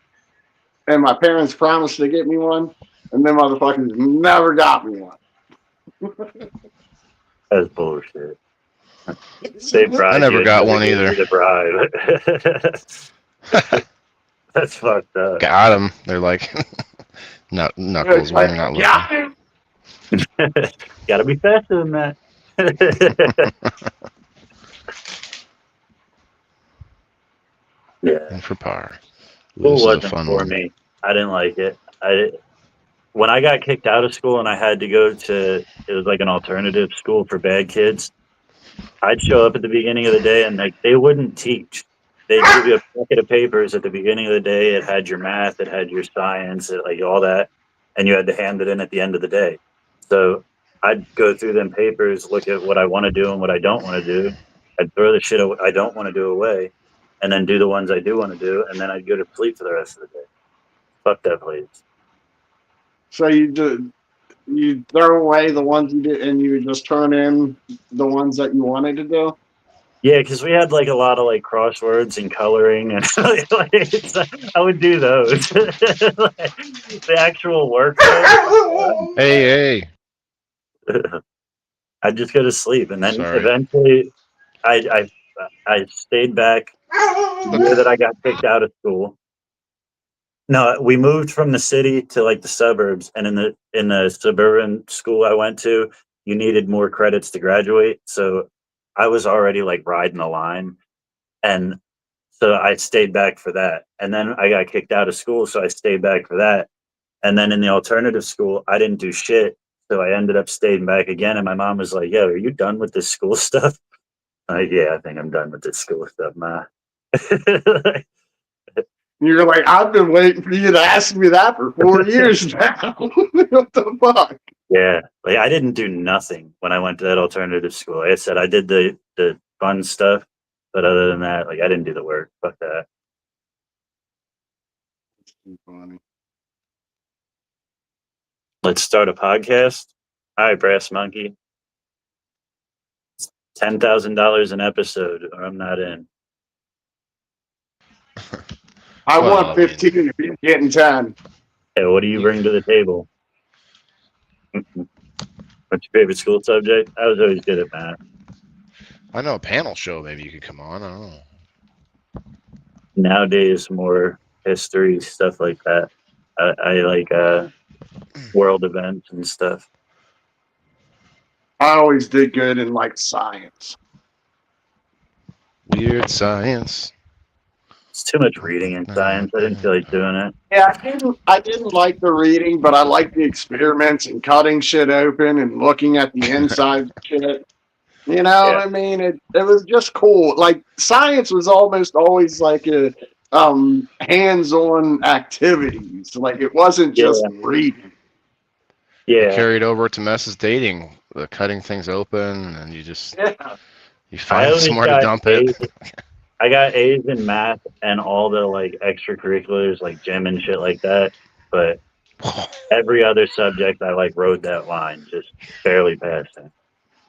and my parents promised to get me one, and them motherfuckers never got me one. That's bullshit. They bribed I never you, got they one gave either. you the bribe. That's fucked up. Got them. They're like, Knuckles, when you're not looking. Yeah. Gotta be faster than that. Yeah. And for par. School This is a wasn't fun for one. me. I didn't like it. When I got kicked out of school and I had to go to, it was like an alternative school for bad kids. I'd show up at the beginning of the day and like they wouldn't teach. They'd give you a bucket of papers at the beginning of the day. It had your math, it had your science, like all that, and you had to hand it in at the end of the day. So I'd go through them papers, look at what I want to do and what I don't want to do. I'd throw the shit I don't want to do away, and then do the ones I do want to do, and then I'd go to sleep for the rest of the day. Fuck that place. So you throw away the ones you did, and you would just turn in the ones that you wanted to do. Yeah, because we had like a lot of like crosswords and coloring, and I would do those. The actual work. Hey. I'd just go to sleep, and then Sorry. eventually, I stayed back the year that I got kicked out of school. No, we moved from the city to like the suburbs, and in the suburban school I went to, you needed more credits to graduate. So I was already like riding the line, and so I stayed back for that. And then I got kicked out of school, so I stayed back for that. And then in the alternative school, I didn't do shit, so I ended up staying back again. And my mom was like, "Yo, are you done with this school stuff?" I'm like, yeah, I think I'm done with this school stuff, ma. You're like, I've been waiting for you to ask me that for 4 years now. What the fuck? Yeah, like I didn't do nothing when I went to that alternative school. Like I said, I did the fun stuff, but other than that, like I didn't do the work. Fuck that. Funny. Let's start a podcast. All right, Brass Monkey. $10,000 an episode, or I'm not in. I Well, want 15 if you're getting 10. Hey, what do you bring to the table? What's your favorite school subject? I was always good at math. I know a panel show. Maybe you could come on. I don't know. Nowadays, more history stuff like that. I like world events and stuff. I always did good in like science. Weird science. It's too much reading in science. I didn't feel like doing it. Yeah, I didn't like the reading, but I liked the experiments and cutting shit open and looking at the inside shit. You know what I mean? It was just cool. Like science was almost always like a hands-on activities. Like it wasn't just reading. Yeah. Carried over to Mess's dating, cutting things open, and you just you find only somewhere to got dump it. I got A's in math and all the like extracurriculars like gym and shit like that. But every other subject I like rode that line, just barely passed it.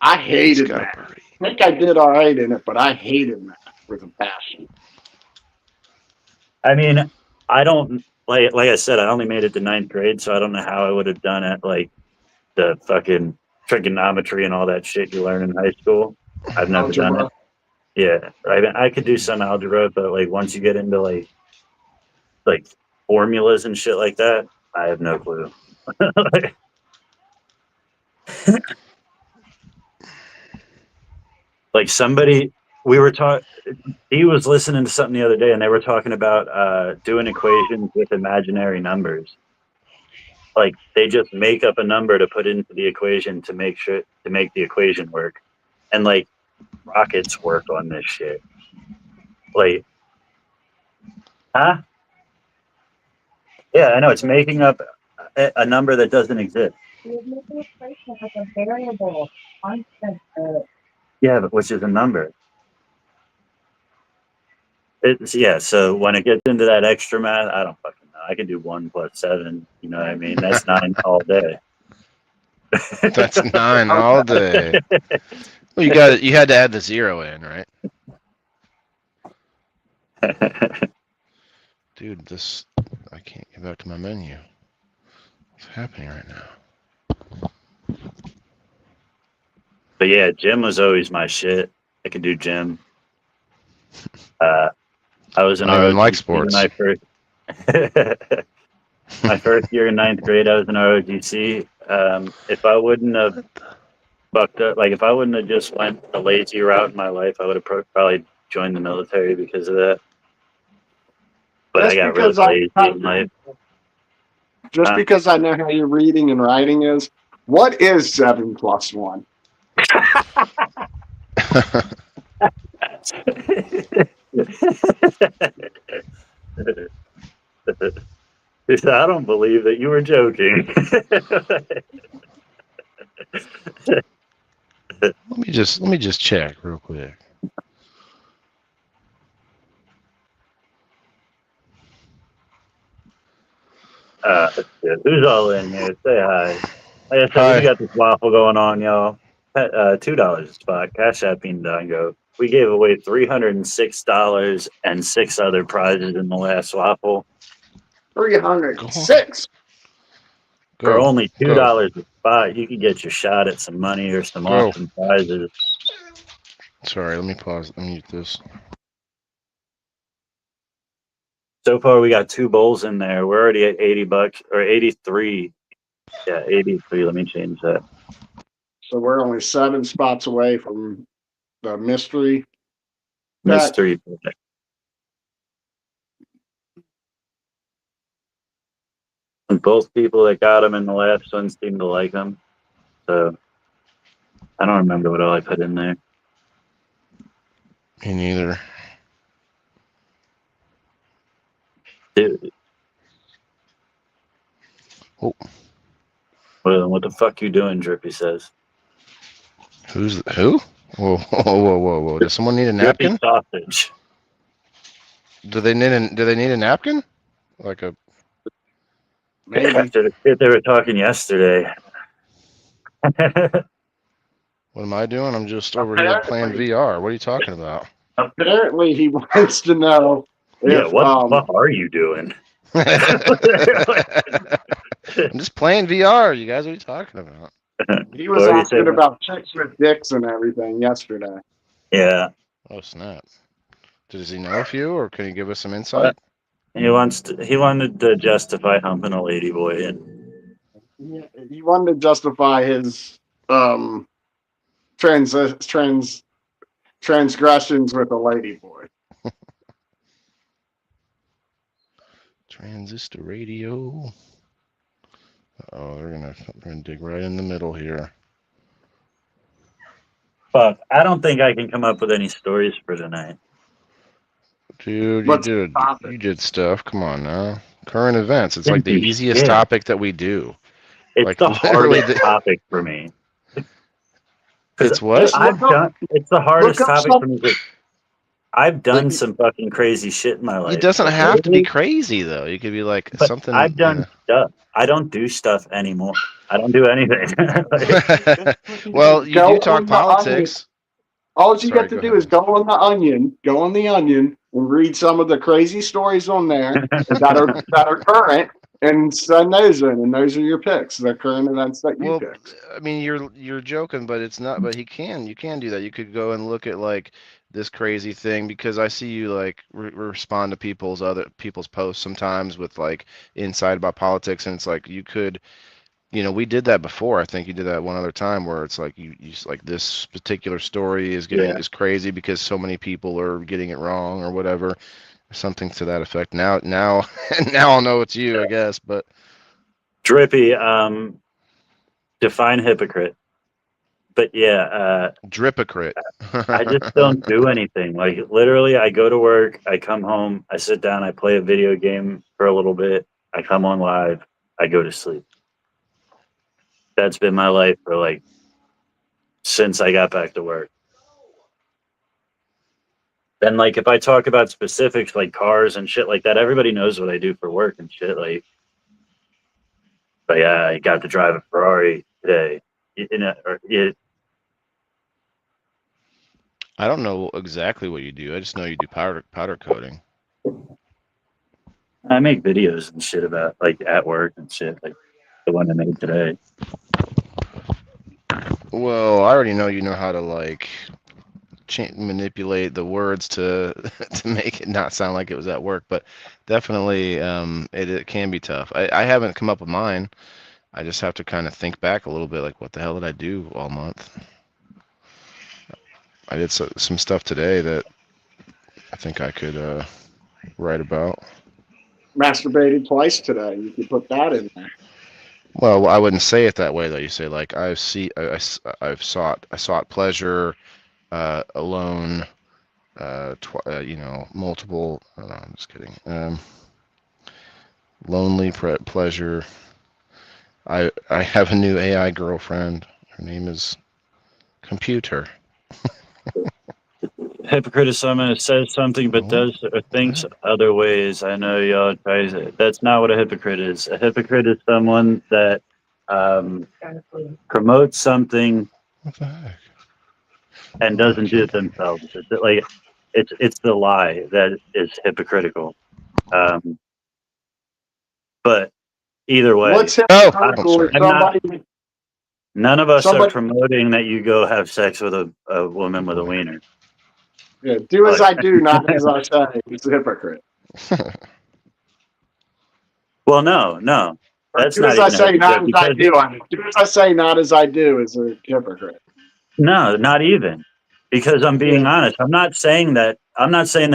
I hated math. I think I did all right in it, but I hated math with a passion. I mean, I don't like I said, I only made it to 9th grade, so I don't know how I would have done it. Like the fucking trigonometry and all that shit you learn in high school. I've never done it. Yeah, right. I could do some algebra, but like once you get into like formulas and shit like that, I have no clue. Like somebody, he was listening to something the other day, and they were talking about doing equations with imaginary numbers. Like they just make up a number to put into the equation to make the equation work, and like rockets work on this shit. Like, huh? Yeah, I know it's making up a number that doesn't exist. Yeah, but which is a number. So when it gets into that extra math, I don't fucking know. I could do 1 + 7. You know what I mean? That's 9 all day. That's 9 all day. Well, you had to add the 0 in, right? Dude, I can't get back to my menu. What's happening right now? But yeah, gym was always my shit. I could do gym. I was in I don't like sports. My first year in 9th grade, I was in ROTC. If I wouldn't have fucked up, like if I wouldn't have just went the lazy route in my life, I would have probably joined the military because of that. But I got really lazy in life. Just because I know how your reading and writing is, what is 7 + 1? I don't believe that you were joking. Let me just check real quick. Who's all in here? Say hi. Like I said, we got this waffle going on, y'all. $2 a spot. Cash App Bindango. We gave away $306 and 6 other prizes in the last waffle. 306. For only $2 a spot, you could get your shot at some money or some awesome prizes. Sorry, let me pause. Let me mute this. So far, we got 2 bowls in there. We're already at $80 or 83. Yeah, 83. Let me change that. So we're only 7 spots away from the mystery. Mystery. And both people that got them in the last one seem to like them. So I don't remember what all I put in there. Me neither. Dude. Oh. What the fuck you doing, Drippy says. Who? Whoa, whoa. Does someone need a napkin? Drippy sausage. Do they need a napkin? Like a Maybe. After the shit they were talking yesterday. what am I doing? I'm just over here playing VR. What are you talking about? Apparently, he wants to know Yeah, if what the fuck are you doing? I'm just playing VR. You guys, what are you talking about? he was What are you asking saying? about chicks with dicks and everything yesterday. Yeah. Oh snap! Does he know a few, or can he give us some insight? He wanted to justify humping a lady boy, and He wanted to justify his transgressions with a lady boy. Transistor radio. Oh, they're gonna dig right in the middle here. fuck, I don't think I can come up with any stories for tonight. Dude, What's the topic? you did stuff. Come on now. Current events. It's Didn't like the do easiest shit. topic that we do. It's Like, the literally hardest topic for me. It's what? Just It's the hardest look up topic for me. I've done But some fucking crazy shit in my life. it doesn't but have to be lately- crazy though. You could be like But something. I've done stuff. I don't do stuff anymore. I don't do anything. Well, you Go do talk on the Onion. politics. All you Sorry, got to go do ahead. is go on the Onion, and read some of the crazy stories on there that are current, and send those in, and those are your picks, the current events that you Well, picked. I mean, you're joking, but it's not. But you can do that. You could go and look at like this crazy thing because I see you like respond to other people's posts sometimes with like insight about politics, and it's like you could. We did that before. I think you did that one other time where it's like you just like this particular story is is crazy because so many people are getting it wrong or whatever, or something to that effect. Now, now I'll know it's you, I guess. But Drippy, define hypocrite. But yeah, Dripocrit. I just don't do anything. Like literally, I go to work, I come home, I sit down, I play a video game for a little bit, I come on live, I go to sleep. That's been my life for like since I got back to work. Then like if I talk about specifics like cars and shit like that, everybody knows what I do for work and shit. Like, but yeah, I got to drive a Ferrari today. I don't know exactly what you do. I just know you do powder coating. I make videos and shit about like at work and shit, like the one I made today. Well, I already know you know how to like manipulate the words to to make it not sound like it was at work, but definitely it can be tough. I haven't come up with mine. I just have to kind of think back a little bit, like what the hell did I do all month? I did some stuff today that I think I could write about. Masturbated twice today. You could put that in there. Well, I wouldn't say it that way though. You say like I sought pleasure alone, multiple. No, I'm just kidding. Lonely pleasure. I have a new AI girlfriend. Her name is Computer. Hypocrite is someone who says something but does or thinks other ways. I know y'all try to. That's not what a hypocrite is. A hypocrite is someone that promotes something What the heck? and doesn't do it themselves. It's the lie that is hypocritical. But either way, What's Oh, hypocritical if I'm not- somebody none of us somebody- are promoting that you go have sex with a woman with a wiener. do as I do, not as I say. It's a hypocrite. Well, no. That's Do not as I even say, not as because- I do. Do as I say, not as I do is a hypocrite. No, not even. Because I'm being honest. I'm not saying that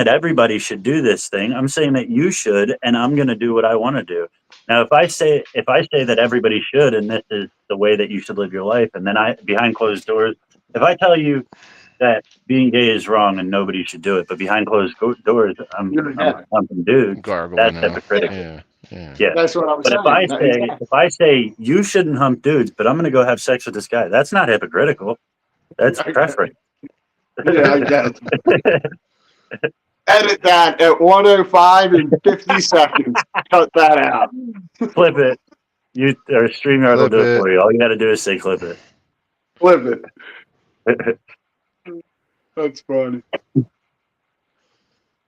everybody should do this thing. I'm saying that you should, and I'm going to do what I want to do. Now, if I say that everybody should, and this is the way that you should live your life, and then behind closed doors, if I tell you that being gay is wrong and nobody should do it, but behind closed doors, I'm humping dudes. Gargling That's now. hypocritical. Yeah. Yeah. Yeah. That's what I'm But saying. if I say you shouldn't hump dudes, but I'm going to go have sex with this guy, that's not hypocritical. That's preference. Yeah, I get it. Edit that at 105 and 50 seconds. Cut that out. Clip it. You or StreamYard will Clip do it it. for you. All you got to do is say clip it. Flip it. That's funny.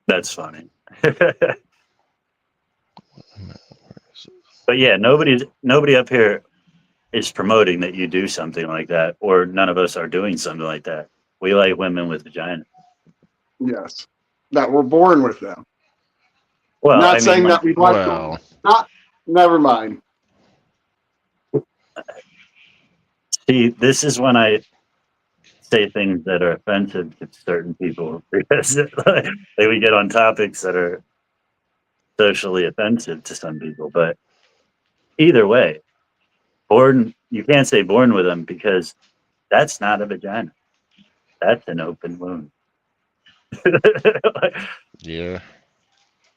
That's funny. But yeah, nobody up here is promoting that you do something like that, or none of us are doing something like that. We like women with vagina. Yes. That we're born with them. Well, Not I saying mean, that we'd like them. Well, Not, never mind. see, this is when I say things that are offensive to certain people because like, we get on topics that are socially offensive to some people. But either way, you can't say born with them because that's not a vagina. That's an open wound. yeah.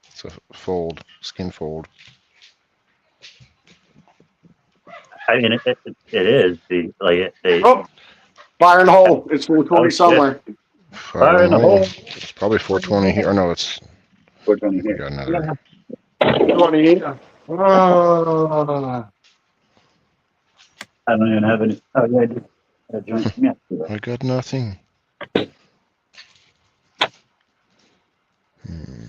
It's a fold, skin fold. I mean, it is Oh, fire in the hole. It's 420 Oh, somewhere. Fire in the hole. It's probably 420 here. Or no, it's. We're going to We hear. got another. 20. I don't even have any. Oh, yeah, I do. I joined. Yeah. I got nothing. Hmm.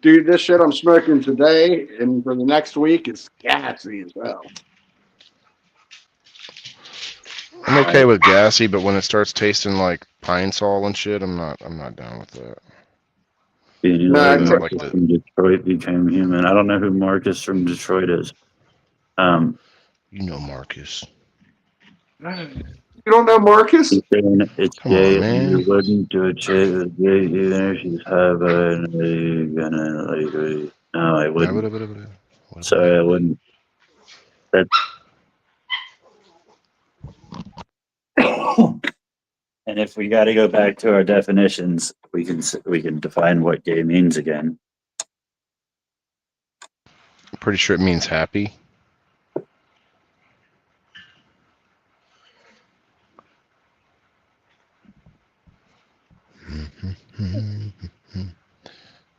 Dude, this shit I'm smoking today and for the next week is gassy as well. I'm okay with gassy, but when it starts tasting like pine sol and shit, I'm not down with that. You No, know, it's Like Marcus the from Detroit became human. I don't know who Marcus from Detroit is. Marcus. You don't know Marcus? He's saying it's Come gay on, and man. you wouldn't do a shit with gay either. She's gonna like. No, I wouldn't. Sorry, I wouldn't. That. And if we got to go back to our definitions, we can define what gay means again. I'm pretty sure it means happy.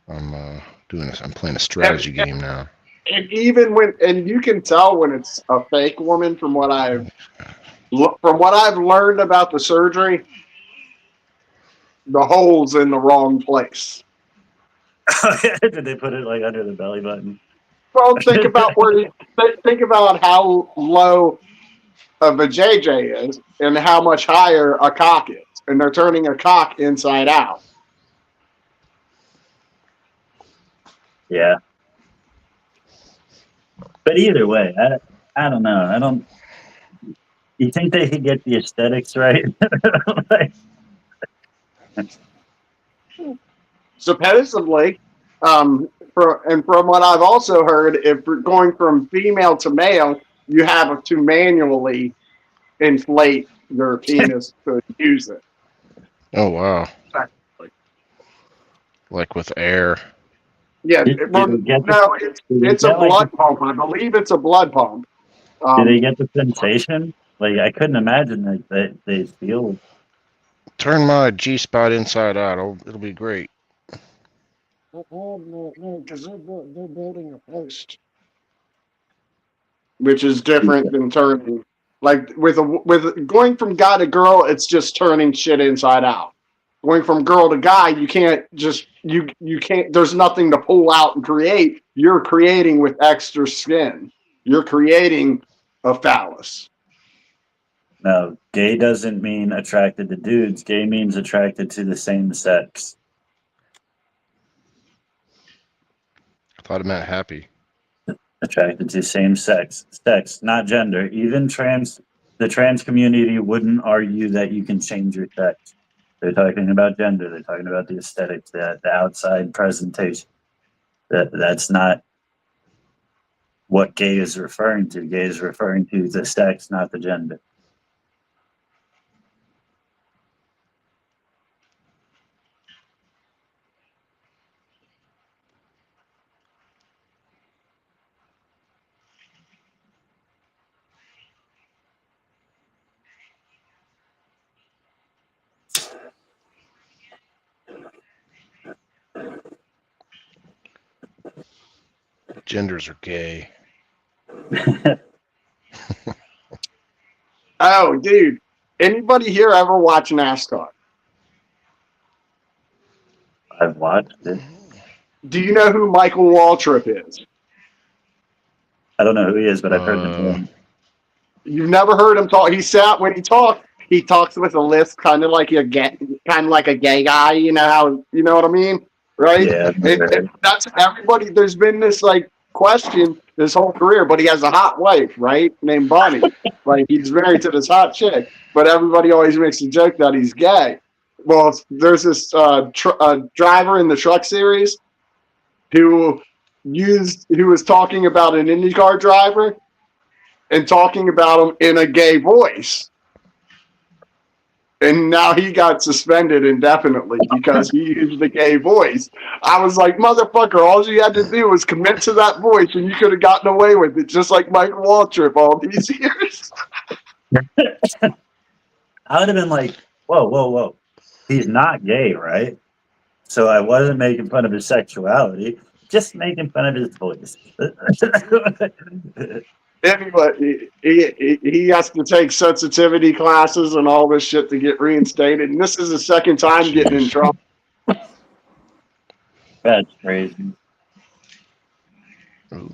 I'm playing a strategy game now. And even and you can tell when it's a fake woman from what I've learned about the surgery, the hole's in the wrong place. Did they put it like under the belly button? Well, think about think about how low a vajayjay is and how much higher a cock is, and they're turning a cock inside out. Yeah. But either way, I don't know. I don't. You think they could get the aesthetics right? Like, Supposedly, from what I've also heard, if you're going from female to male, you have to manually inflate your penis to use it. Oh wow! Like with air. Yeah, do they get no, it's a blood pump. I believe it's a blood pump. Do they get the sensation? Like I couldn't imagine that they feel. Turn my G spot inside out. It'll be great. No, because they're building a post, which is different than turning. Like with going from guy to girl, it's just turning shit inside out. Going from girl to guy, you can't just you can't. There's nothing to pull out and create. You're creating with extra skin. You're creating a phallus. No, gay doesn't mean attracted to dudes. Gay means attracted to the same sex. I thought it meant happy. Attracted to same sex, not gender. Even the trans community wouldn't argue that you can change your sex. They're talking about gender. They're talking about the aesthetics, the outside presentation. That's not what gay is referring to. Gay is referring to the sex, not the gender. genders are gay. Oh, dude. Anybody here ever watch NASCAR? I've watched it. Do you know who Michael Waltrip is? I don't know who he is, but I've heard the name. You've never heard him talk. He talks with a lisp, kind of like a gay guy. You know how, you know what I mean, right? Yeah, I've never heard. And that's everybody. There's been this like question his whole career, but he has a hot wife, right, named Bonnie. Like he's married to this hot chick, but everybody always makes a joke that he's gay. Well, there's this driver in the Truck Series who was talking about an IndyCar driver and talking about him in a gay voice. And now he got suspended indefinitely because he used the gay voice. I was like, motherfucker, all you had to do was commit to that voice and you could have gotten away with it, just like Mike Waltrip all these years. I would have been like, whoa. He's not gay, right? So I wasn't making fun of his sexuality, just making fun of his voice. Anyway, he has to take sensitivity classes and all this shit to get reinstated. And this is the second time getting in trouble. That's crazy. Ooh.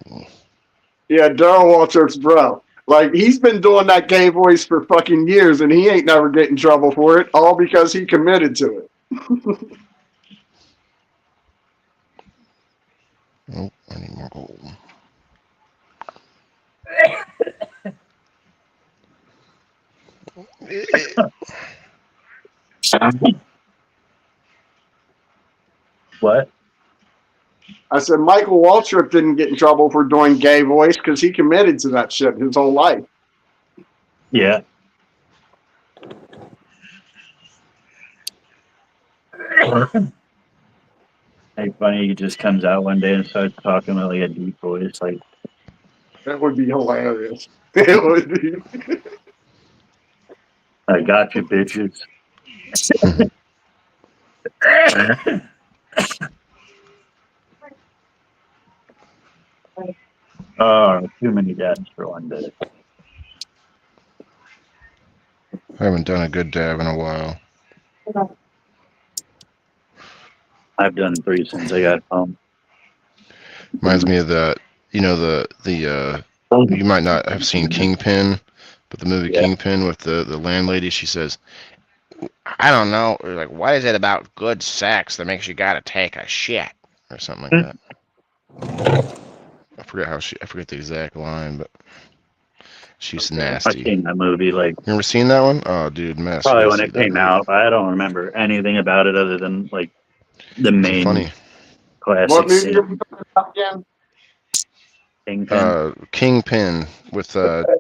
Yeah, Daryl Waltrip's bro. Like, he's been doing that gay voice for fucking years, and he ain't never getting in trouble for it, all because he committed to it. Nope, I need more gold. What? I said Michael Waltrip didn't get in trouble for doing gay voice because he committed to that shit his whole life. Yeah. Hey, funny, he just comes out one day and starts talking with like a deep voice, like, That would be hilarious. It would be. I got you, bitches. Oh, too many dabs for one day. I haven't done a good dab in a while. I've done 3 since I got home. Reminds me of the, you know, the you might not have seen Kingpin, but the movie Yeah. Kingpin with the landlady, she says, I don't know, or like, what is it about good sex that makes you gotta take a shit? Or something like that. I forget the exact line, but she's I've nasty. seen that movie like You ever seen that one? Oh, dude, mess. probably You when gotta it see that came movie. out. I don't remember anything about it other than like the It's main funny. classic What movie are scene. we talking about again? Kingpin. Kingpin with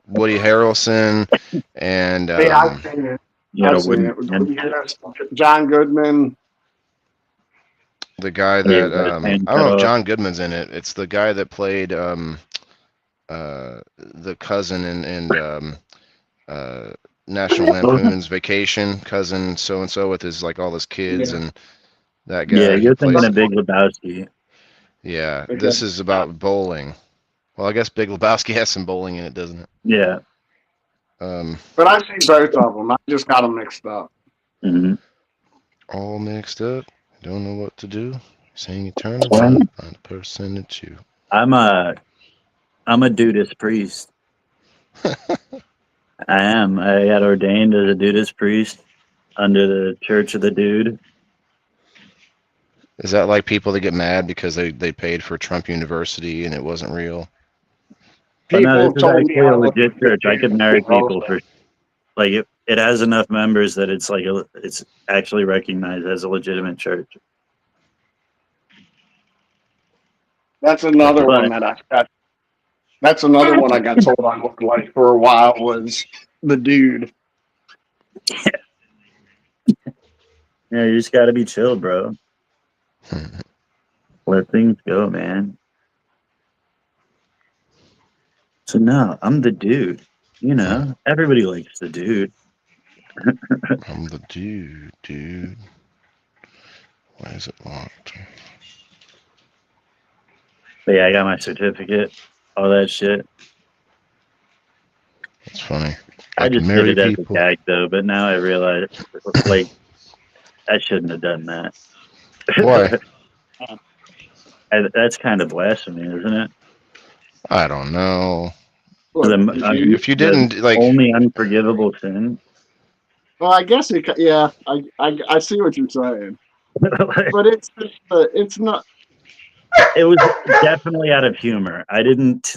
Woody Harrelson and Hey, I've seen it. You got I've a seen wooden it. With hand. Woody Harrelson, John Goodman. the guy Yeah, that got his I hand don't cut know if off. John Goodman's in it. It's the guy that played the cousin in National Lampoon's Vacation, cousin so and so with his like all his kids Yeah. and that Yeah, guy. He you're thinking plays. of Big Lebowski. Yeah, Okay. this is about bowling. Well, I guess Big Lebowski has some bowling in it, doesn't it? Yeah. But I've seen both of them. I just got them mixed up. hmm All mixed up. Don't know what to do. Saying you turn about, find a person to chew. I'm a Dudist priest. I am. I got ordained as a Dudist priest under the Church of the Dude. Is that like people that get mad because they paid for Trump University and it wasn't real? But no, People this have is told me actually a I look legit church. I could marry people also. for like it has enough members that it's like it's actually recognized as a legitimate church. That's another But- one that I got. That's another one I got told I looked like for a while was the dude. Yeah, you just got to be chill, bro. Let things go, man. So no, I'm the dude. You know, everybody likes the dude. I'm the dude. Why is it locked? But yeah, I got my certificate, all that shit. It's funny. I Like just did marry it as a people. gag though, but now I realize, like, I shouldn't have done that. Why? That's kind of blasphemy, isn't it? I don't know. Look, If you The didn't like, only unforgivable sin. well, I guess it. Yeah, I see what you're saying, Like, but it's not. it was definitely out of humor. I didn't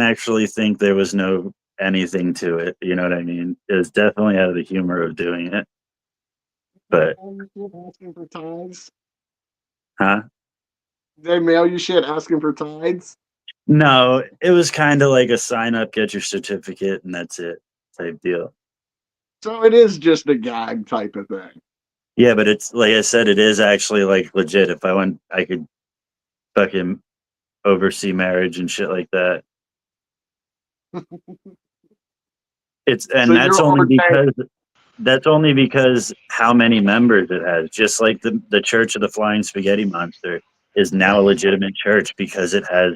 actually think there was no anything to it. You know what I mean? It was definitely out of the humor of doing it. But Asking for tithes. huh? They mail you shit asking for tithes. No, it was kind of like a sign up, get your certificate, and that's it type deal. So it is just a gag type of thing. Yeah, but it's like I said, it is actually like legit. If I went, I could fucking oversee marriage and shit like that. It's So and you're ordained. that's only because how many members it has. Just like the Church of the Flying Spaghetti Monster is now a legitimate church because it has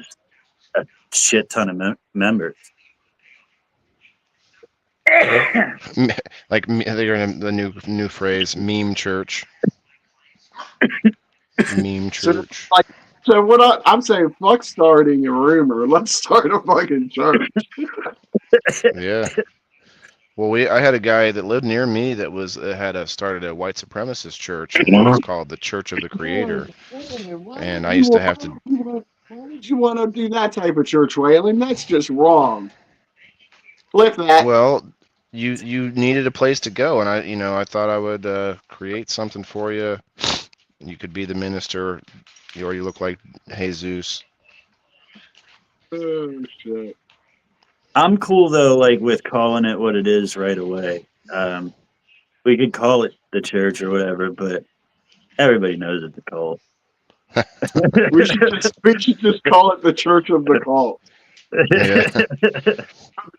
a shit ton of members. like they're in the new phrase, meme church. Meme So church. like, so what I'm saying, fuck starting a rumor. Let's start a fucking church. Yeah. Well, I had a guy that lived near me that was started a white supremacist church, and it was called the Church of the Creator. And I used to have to. Why would you want to do that type of church, Waylon? That's just wrong. Flip that. Well, you needed a place to go, and I thought I would create something for you. You could be the minister. You already look like Jesus. Oh shit. I'm cool though, like with calling it what it is right away. We could call it the church or whatever, but everybody knows it's a cult. We should just call it the Church of the Cult. Yeah.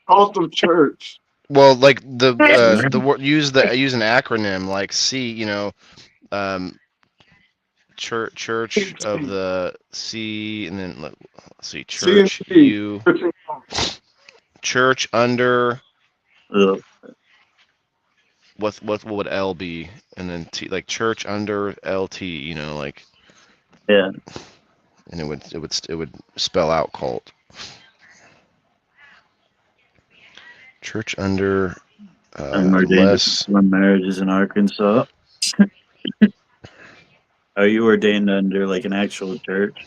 Cult of Church. Well, like the word use an acronym like Church of the C, and then let's see, Church C&C. U, Church under what would L be, and then T, like Church under LT, like Yeah. and it would spell out cult. Church under I'm ordained less. when marriage is in Arkansas. Are you ordained under like an actual church?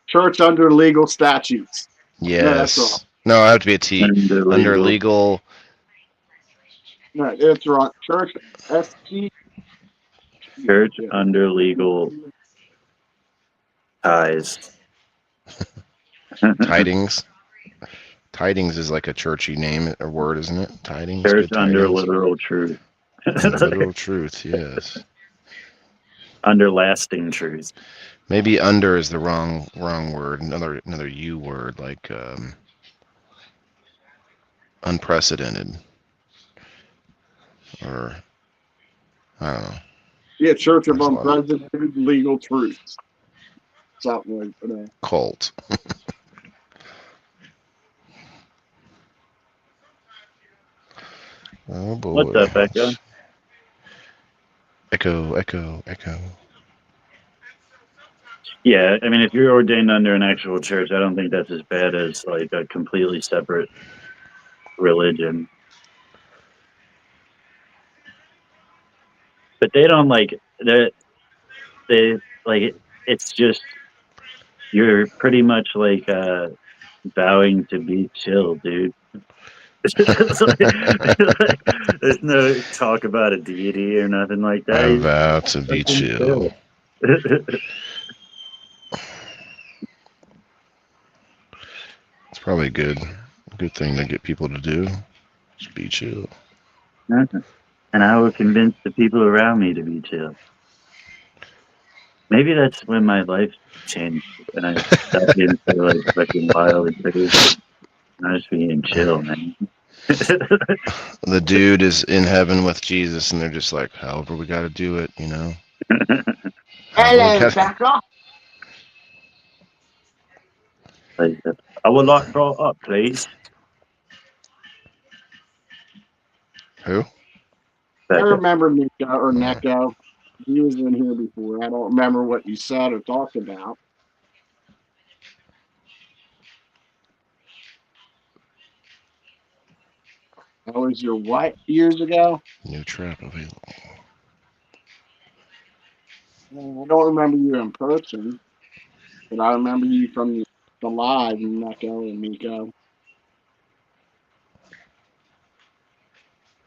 Church under legal statutes. No, that's wrong. Yes. No, I have to be a T. Under legal. No, it's wrong. Church ST. Church under legal ties. Tidings. Tidings is like a churchy name or word, isn't it? Tidings. Church Good under tidings. literal truth. Literal truth, yes. Under lasting truth. Maybe under is the wrong word. Another U word, like unprecedented. Or I don't know. Yeah, Church of Unprecedented Legal Truth. Something like that. Cult. Oh boy. What's up, Echo? Echo. Yeah, I mean, if you're ordained under an actual church, I don't think that's as bad as like a completely separate religion. But they don't like that. They like it's just you're pretty much like vowing to be chill, dude. There's no talk about a deity or nothing like that. I vow to be chill. It's probably a good thing to get people to do. Just be chill. And I will convince the people around me to be chill. Maybe that's when my life changed and I stopped being so like fucking wild and crazy. I was being chill, man. The dude is in heaven with Jesus, and they're just like, however we got to do it, Hello, Becca. Like, I would like brought up, please. Who? I Becca. remember Nico or Uh, Neko. He was in here before. I don't remember what you said or talked about. That was your what years ago? new trap available. I don't remember you in person, but I remember you from the live, Neko and Miko.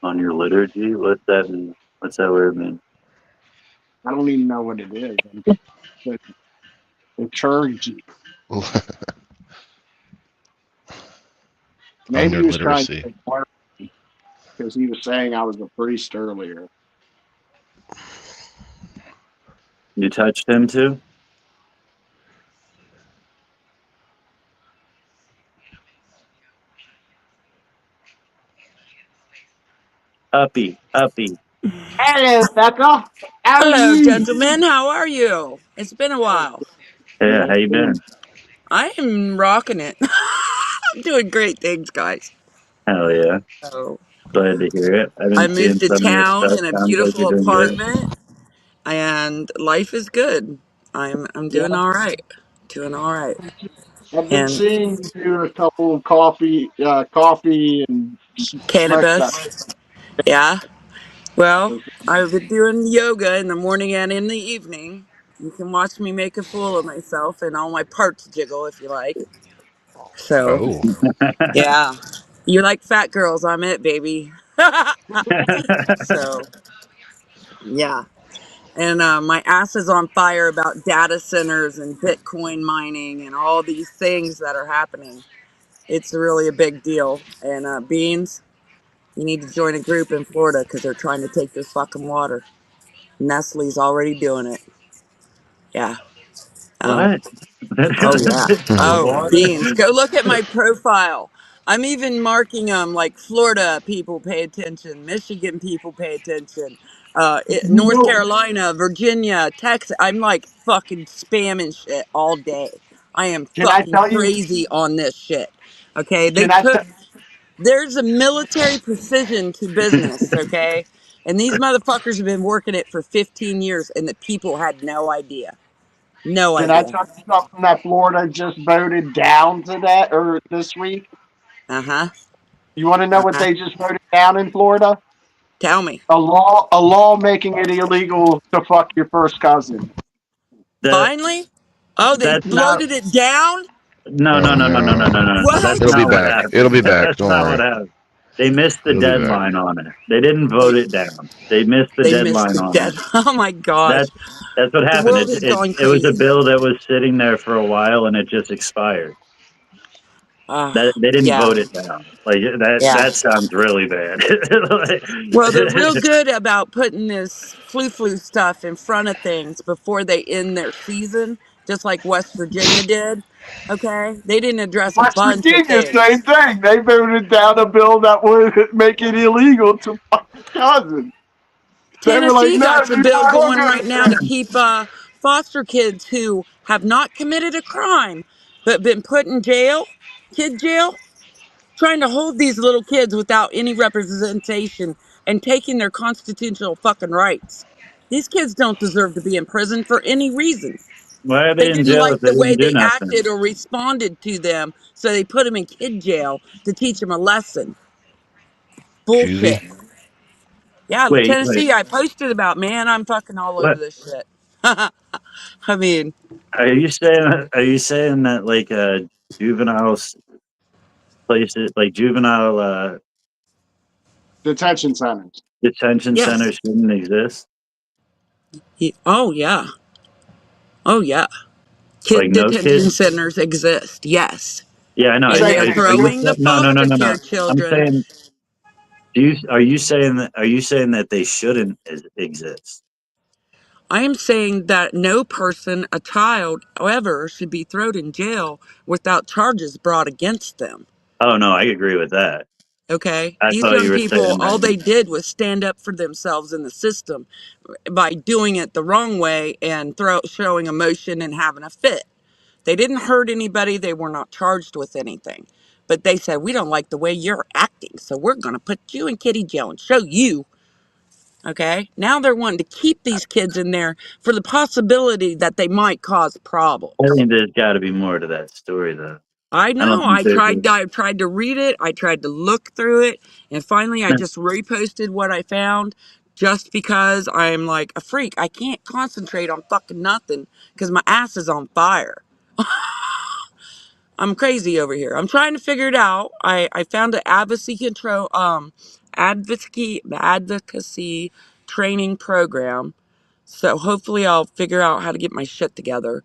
On your liturgy? What's that mean? What's that word mean? I don't even know what it is. The liturgy. On Maybe your he was trying to literacy. say clergy because he was saying I was a priest earlier. You touched him too? Uppy, uppy. Hello, Becca. How are Hello, you? gentlemen. How are you? It's been a while. Yeah, how you been? I am rocking it. I'm doing great things, guys. Hell yeah. So, Glad to hear it. I've I been moved seeing to some of your town stuff. in a Sounds like you're beautiful doing good. apartment, and life is good. I'm Yeah, doing all right. Doing all right. I've been And seeing you do a couple of coffee and smoke cannabis, sessions. yeah. Well, I've been doing yoga in the morning and in the evening. You can watch me make a fool of myself and all my parts jiggle if you like. So, Oh, yeah. You like fat girls, I'm it, baby. So, yeah. And my ass is on fire about data centers and Bitcoin mining and all these things that are happening. It's really a big deal. And Beans, you need to join a group in Florida because they're trying to take your fucking water. Nestle's already doing it. Yeah. Um, What? Oh yeah. Oh, Water? Beans. Go look at my profile. I'm even marking them like Florida people pay attention, Michigan people pay attention, You North know, Carolina, Virginia, Texas. I'm like fucking spamming shit all day. I am can I fucking tell you? crazy on this shit. Okay, they Can I put tell? there's a military precision to business. Okay, and these motherfuckers have been working it for 15 years, and the people had no idea. No Can I idea. tell you something that Florida just voted down today or this week? Uh huh. You want to know Uh what huh. they just voted down in Florida? Tell me. A law making it illegal to fuck your first cousin. That Finally? Oh, they that's not bloated it down? no oh no no no no no no. no no no. That's It'll What? be not what back. It'll happened. be back. That's Don't not what worry. happened. They missed the It'll be back. deadline on it. They didn't They vote it down. They missed the they missed deadline the on dead. it. Oh my gosh. That that's what The happened. world It has it gone it was a crazy. bill that was sitting there for a while and it just expired. That they didn't Yeah. vote it down. Like Yeah. that sounds really bad. Well, they're real good about putting this flu stuff in front of things before they end their season, just like West Virginia did. Okay? They didn't address a West bunch of Virginia, same things. thing. They voted down a bill that would make it illegal to fuck your cousin. They were like, Tennessee no, got a you're bill not going going right to now to stand. keep foster kids who have not committed a crime but been put in jail, kid jail, trying to hold these little kids without any representation and taking their constitutional fucking rights. These kids don't deserve to be in prison for any reason. Why are they They in didn't jail if like they the way didn't do they acted nothing? or responded to them, so they put them in kid jail to teach them a lesson. Juvie. Bullshit. Yeah, Wait. Tennessee, I posted about, man, I'm fucking all over What this shit. I mean, are you saying? Are you saying that like juvenile places, like juvenile Detention centers. detention yes. centers shouldn't exist? Oh, yeah. Oh, yeah. Like Kid no detention kids? centers exist. Yes. Yeah, I know. And Say they're it Are you throwing the no no no foster no no? care I'm children. saying. Do you are you saying that? Are you saying that they shouldn't exist? I am saying that no person, a child, ever should be thrown in jail without charges brought against them. Oh no, I agree with that. Okay? I These thought you young were people, saying all that. they did was stand up for themselves in the system by doing it the wrong way and showing emotion and having a fit. They didn't hurt anybody. They were not charged with anything. But they said, we don't like the way you're acting, so we're going to put you in kitty jail and show you. Okay? Now they're wanting to keep these kids in there for the possibility that they might cause I problems. think there's got to be more to that story, though. I I don't know. think there's. I tried to read it. I tried to look through it, and finally I just reposted what I found just because I'm like a freak. I can't concentrate on fucking nothing because my ass is on fire. I'm crazy over here. I'm trying to figure it out. I found an advocacy training program. So hopefully I'll figure out how to get my shit together.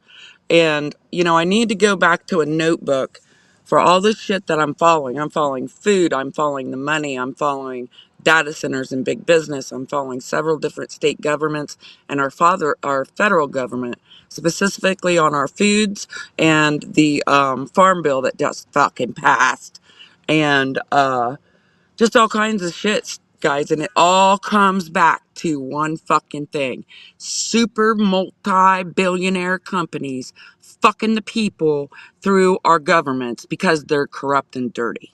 And, I need to go back to a notebook for all the shit that I'm following. I'm following food. I'm following the money. I'm following data centers and big business. I'm following several different state governments and our federal government, specifically on our foods and the farm bill that just fucking passed. And just all kinds of shit, guys. And it all comes back to one fucking thing. Super multi-billionaire companies fucking the people through our governments because they're corrupt and dirty.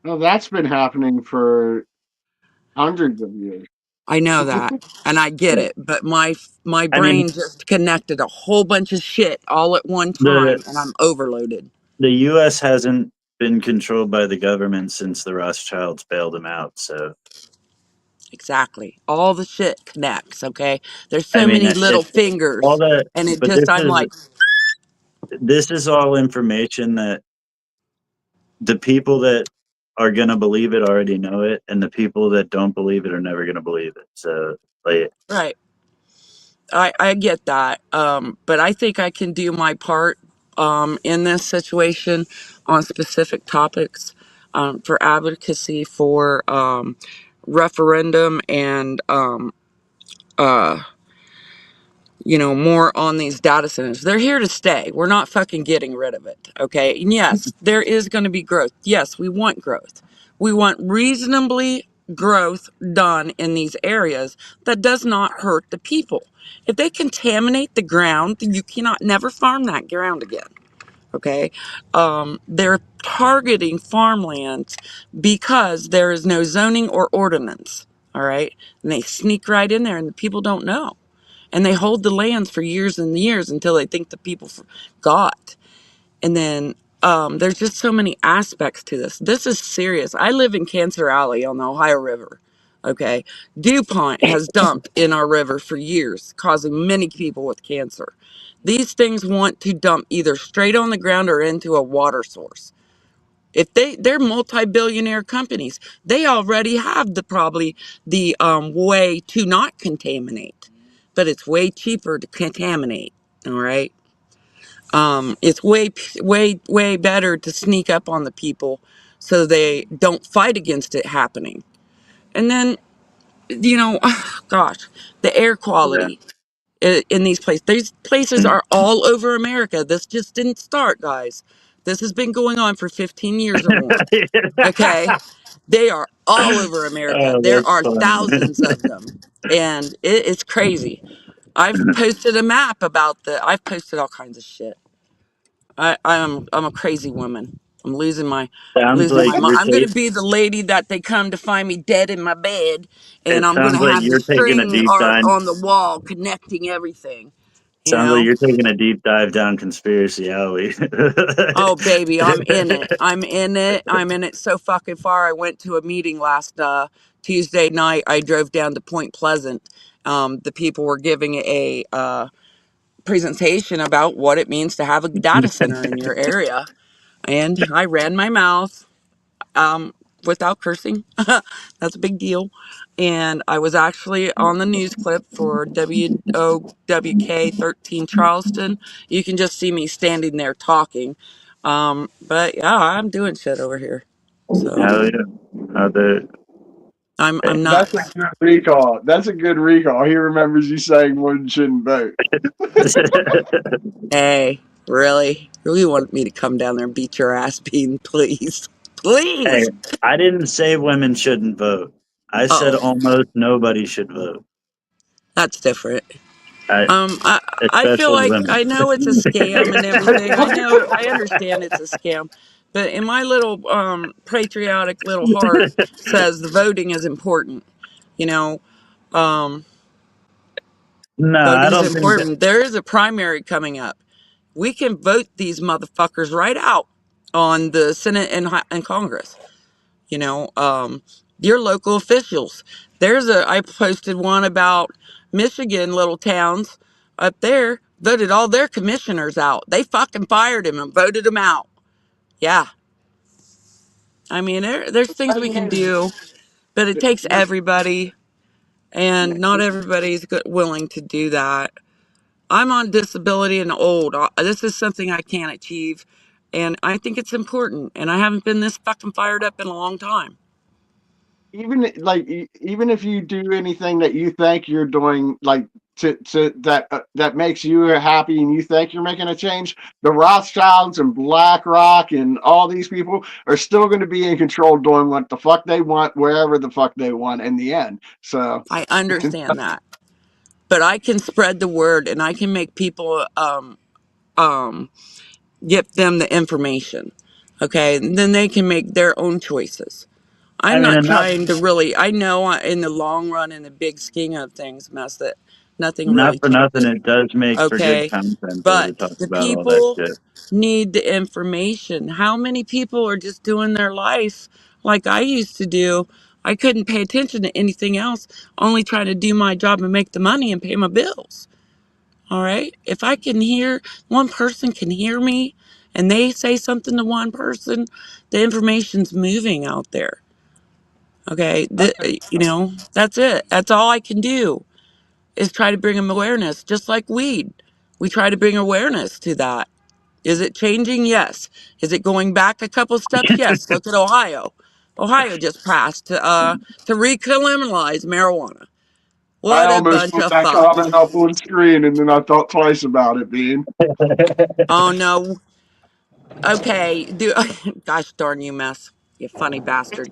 Well, that's been happening for hundreds of years. I know that, and I get it, but my I mean, brain just connected a whole bunch of shit all at one the time, and I'm overloaded. the U.S. hasn't been controlled by the government since the Rothschilds bailed them out. So, Exactly. All the shit connects, okay? There's I so mean, many little it's all fingers, that. and it But just, I'm like, this is all information that the people that are gonna believe it already know it, and the people that don't believe it are never gonna believe it. So, like, right. I get that. But I think I can do my part in this situation on specific topics for advocacy for referendum and uh, more on these data centers. They're here to stay. We're not fucking getting rid of it. Okay. And yes, there is going to be growth. Yes, we want growth. We want reasonably growth done in these areas that does not hurt the people. If they contaminate the ground, then you cannot never farm that ground again. Okay. They're targeting farmlands because there is no zoning or ordinance. All right. And they sneak right in there and the people don't know, and they hold the lands for years and years until they think the people forgot. And then there's just so many aspects to this. This is serious. I live in Cancer Alley on the Ohio River. Okay. DuPont has dumped in our river for years, causing many people with cancer. These things want to dump either straight on the ground or into a water source. If they're multi-billionaire companies, they already have probably the way to not contaminate, but it's way cheaper to contaminate. All right. It's way better to sneak up on the people so they don't fight against it happening. And then, gosh, the air yeah. quality in these places are all over America. This just didn't start, guys. This has been going on for 15 years or more. Okay. They are all over America. Oh, There that's are fun. thousands of them. And it's crazy. I've posted a map I've posted all kinds of shit. I'm a crazy woman. I'm Sounds losing like my mind. you're I'm gonna taking. be the lady that they come to find me dead in my bed, and It I'm sounds gonna like have the you're taking a string deep art dive. on the wall connecting everything. You Sounds like know? you're taking a deep dive down conspiracy alley. Oh baby, I'm in it. I'm in it. I'm in it so fucking far. I went to a meeting last Tuesday night. I drove down to Point Pleasant. The people were giving a presentation about what it means to have a data center in your area, and I ran my mouth without cursing. That's a big deal. And I was actually on the news clip for WOWK 13 Charleston. You can just see me standing there talking. But yeah, I'm doing shit over here. So Hell yeah. The, I'm That's a nuts. good recall. That's a good recall. He remembers you saying one shouldn't vote. Hey, really? Really want me to come down there and beat your ass, Bean, please? hey, Please. I didn't say women shouldn't vote. I said Oh, almost nobody should vote. that's different. I I feel especially like women. I know it's a scam and everything. I understand it's a scam, but in my little patriotic little heart says the voting is important. You know, um, No, I voting is don't think that. important. There is a primary coming up. We can vote these motherfuckers right out on the Senate and Congress. You know, your local officials. I posted one about Michigan little towns up there voted all their commissioners out. They fucking fired him and voted him out. Yeah. I mean, there's things we can do, but it takes everybody, and not everybody's willing to do that. I'm on disability and old. This is something I can't achieve, and I think it's important, and I haven't been this fucking fired up in a long time. Even if you do anything that you think you're doing, like to that makes you happy and you think you're making a change, the Rothschilds and BlackRock and all these people are still going to be in control, doing what the fuck they want, wherever the fuck they want in the end. So I understand that, but I can spread the word, and I can make people um, give them the information. Okay, and then they can make their own choices. I I'm mean, not enough. trying to really. I know in the long run, in the big scheme of things, mess that nothing Not really for nothing, changes. it does make for good Okay, content though to but talk the about all that people shit. need the information. How many people are just doing their life like I used to do? I couldn't pay attention to anything else, only trying to do my job and make the money and pay my bills. All right. If I can hear one person can hear me and they say something to one person, the information's moving out there. Okay. That's it. That's all I can do is try to bring them awareness, just like weed. We try to bring awareness to that. Is it changing? Yes. Is it going back a couple steps? Yes. Look at Ohio. Ohio just passed to recriminalize marijuana. I What a almost bunch put of that comment fucks. up on screen, and then I thought twice about it, Bean. Oh no. Okay, gosh darn you, mess, you funny bastard.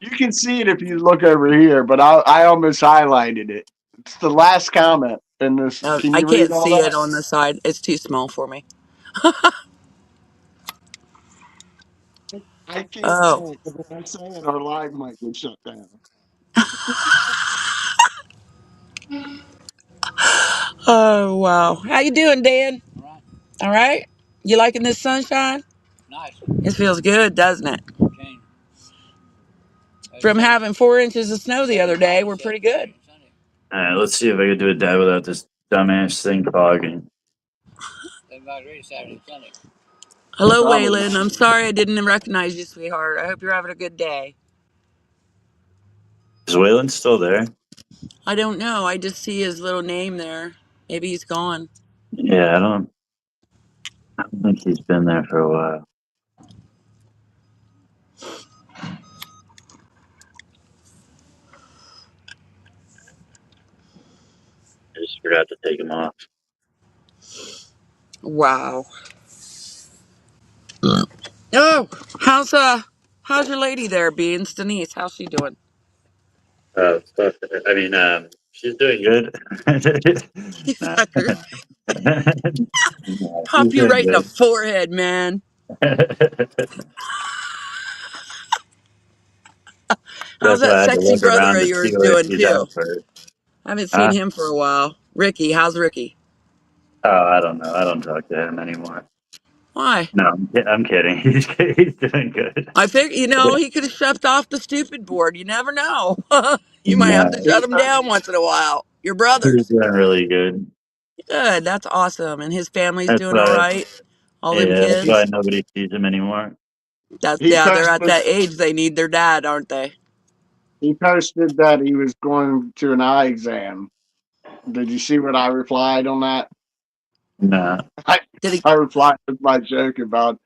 You can see it if you look over here, but I almost highlighted it. It's the last comment in this. Can I you read can't all see that? it on the side. It's too small for me. I can't say Oh, it because if I say it, our live might get shut down. oh wow. How you doing, Dan? All right. You liking this sunshine? Nice. It feels good, doesn't it? From having 4 inches of snow the other day, we're pretty good. All right, let's see if I can do a dab without this dumbass thing fogging. Hello, Probably. Waylon. I'm sorry I didn't recognize you, sweetheart. I hope you're having a good day. Is Waylon still there? I don't know. I just see his little name there. Maybe he's gone. Yeah, I don't think he's been there for a while. I just forgot to take him off. Wow. Oh, how's your lady there, Beans? Denise, how's she doing? Fuck, I mean, she's doing good. You Nah. fucker. No, she's Pop you doing right in the good. forehead, man. How's That's that why I had to sexy look brother around of to see yours where doing she's at too? first. I haven't seen Uh, him for a while. Ricky, how's Ricky? oh, I don't know. I don't talk to him anymore. Why? No, I'm kidding. He's doing good. I think he could have shoved off the stupid board. You never know. You might have to No, shut him down once in a while. Your he's brothers. doing really good. Good. That's awesome. And his family's That's doing all why, right. All them yeah, that's why kids. nobody sees him anymore. He They're at posted. that age they need their dad, aren't they? He posted that he was going to an eye exam. Did you see what I replied on that? No. I, Did he? I replied with my joke about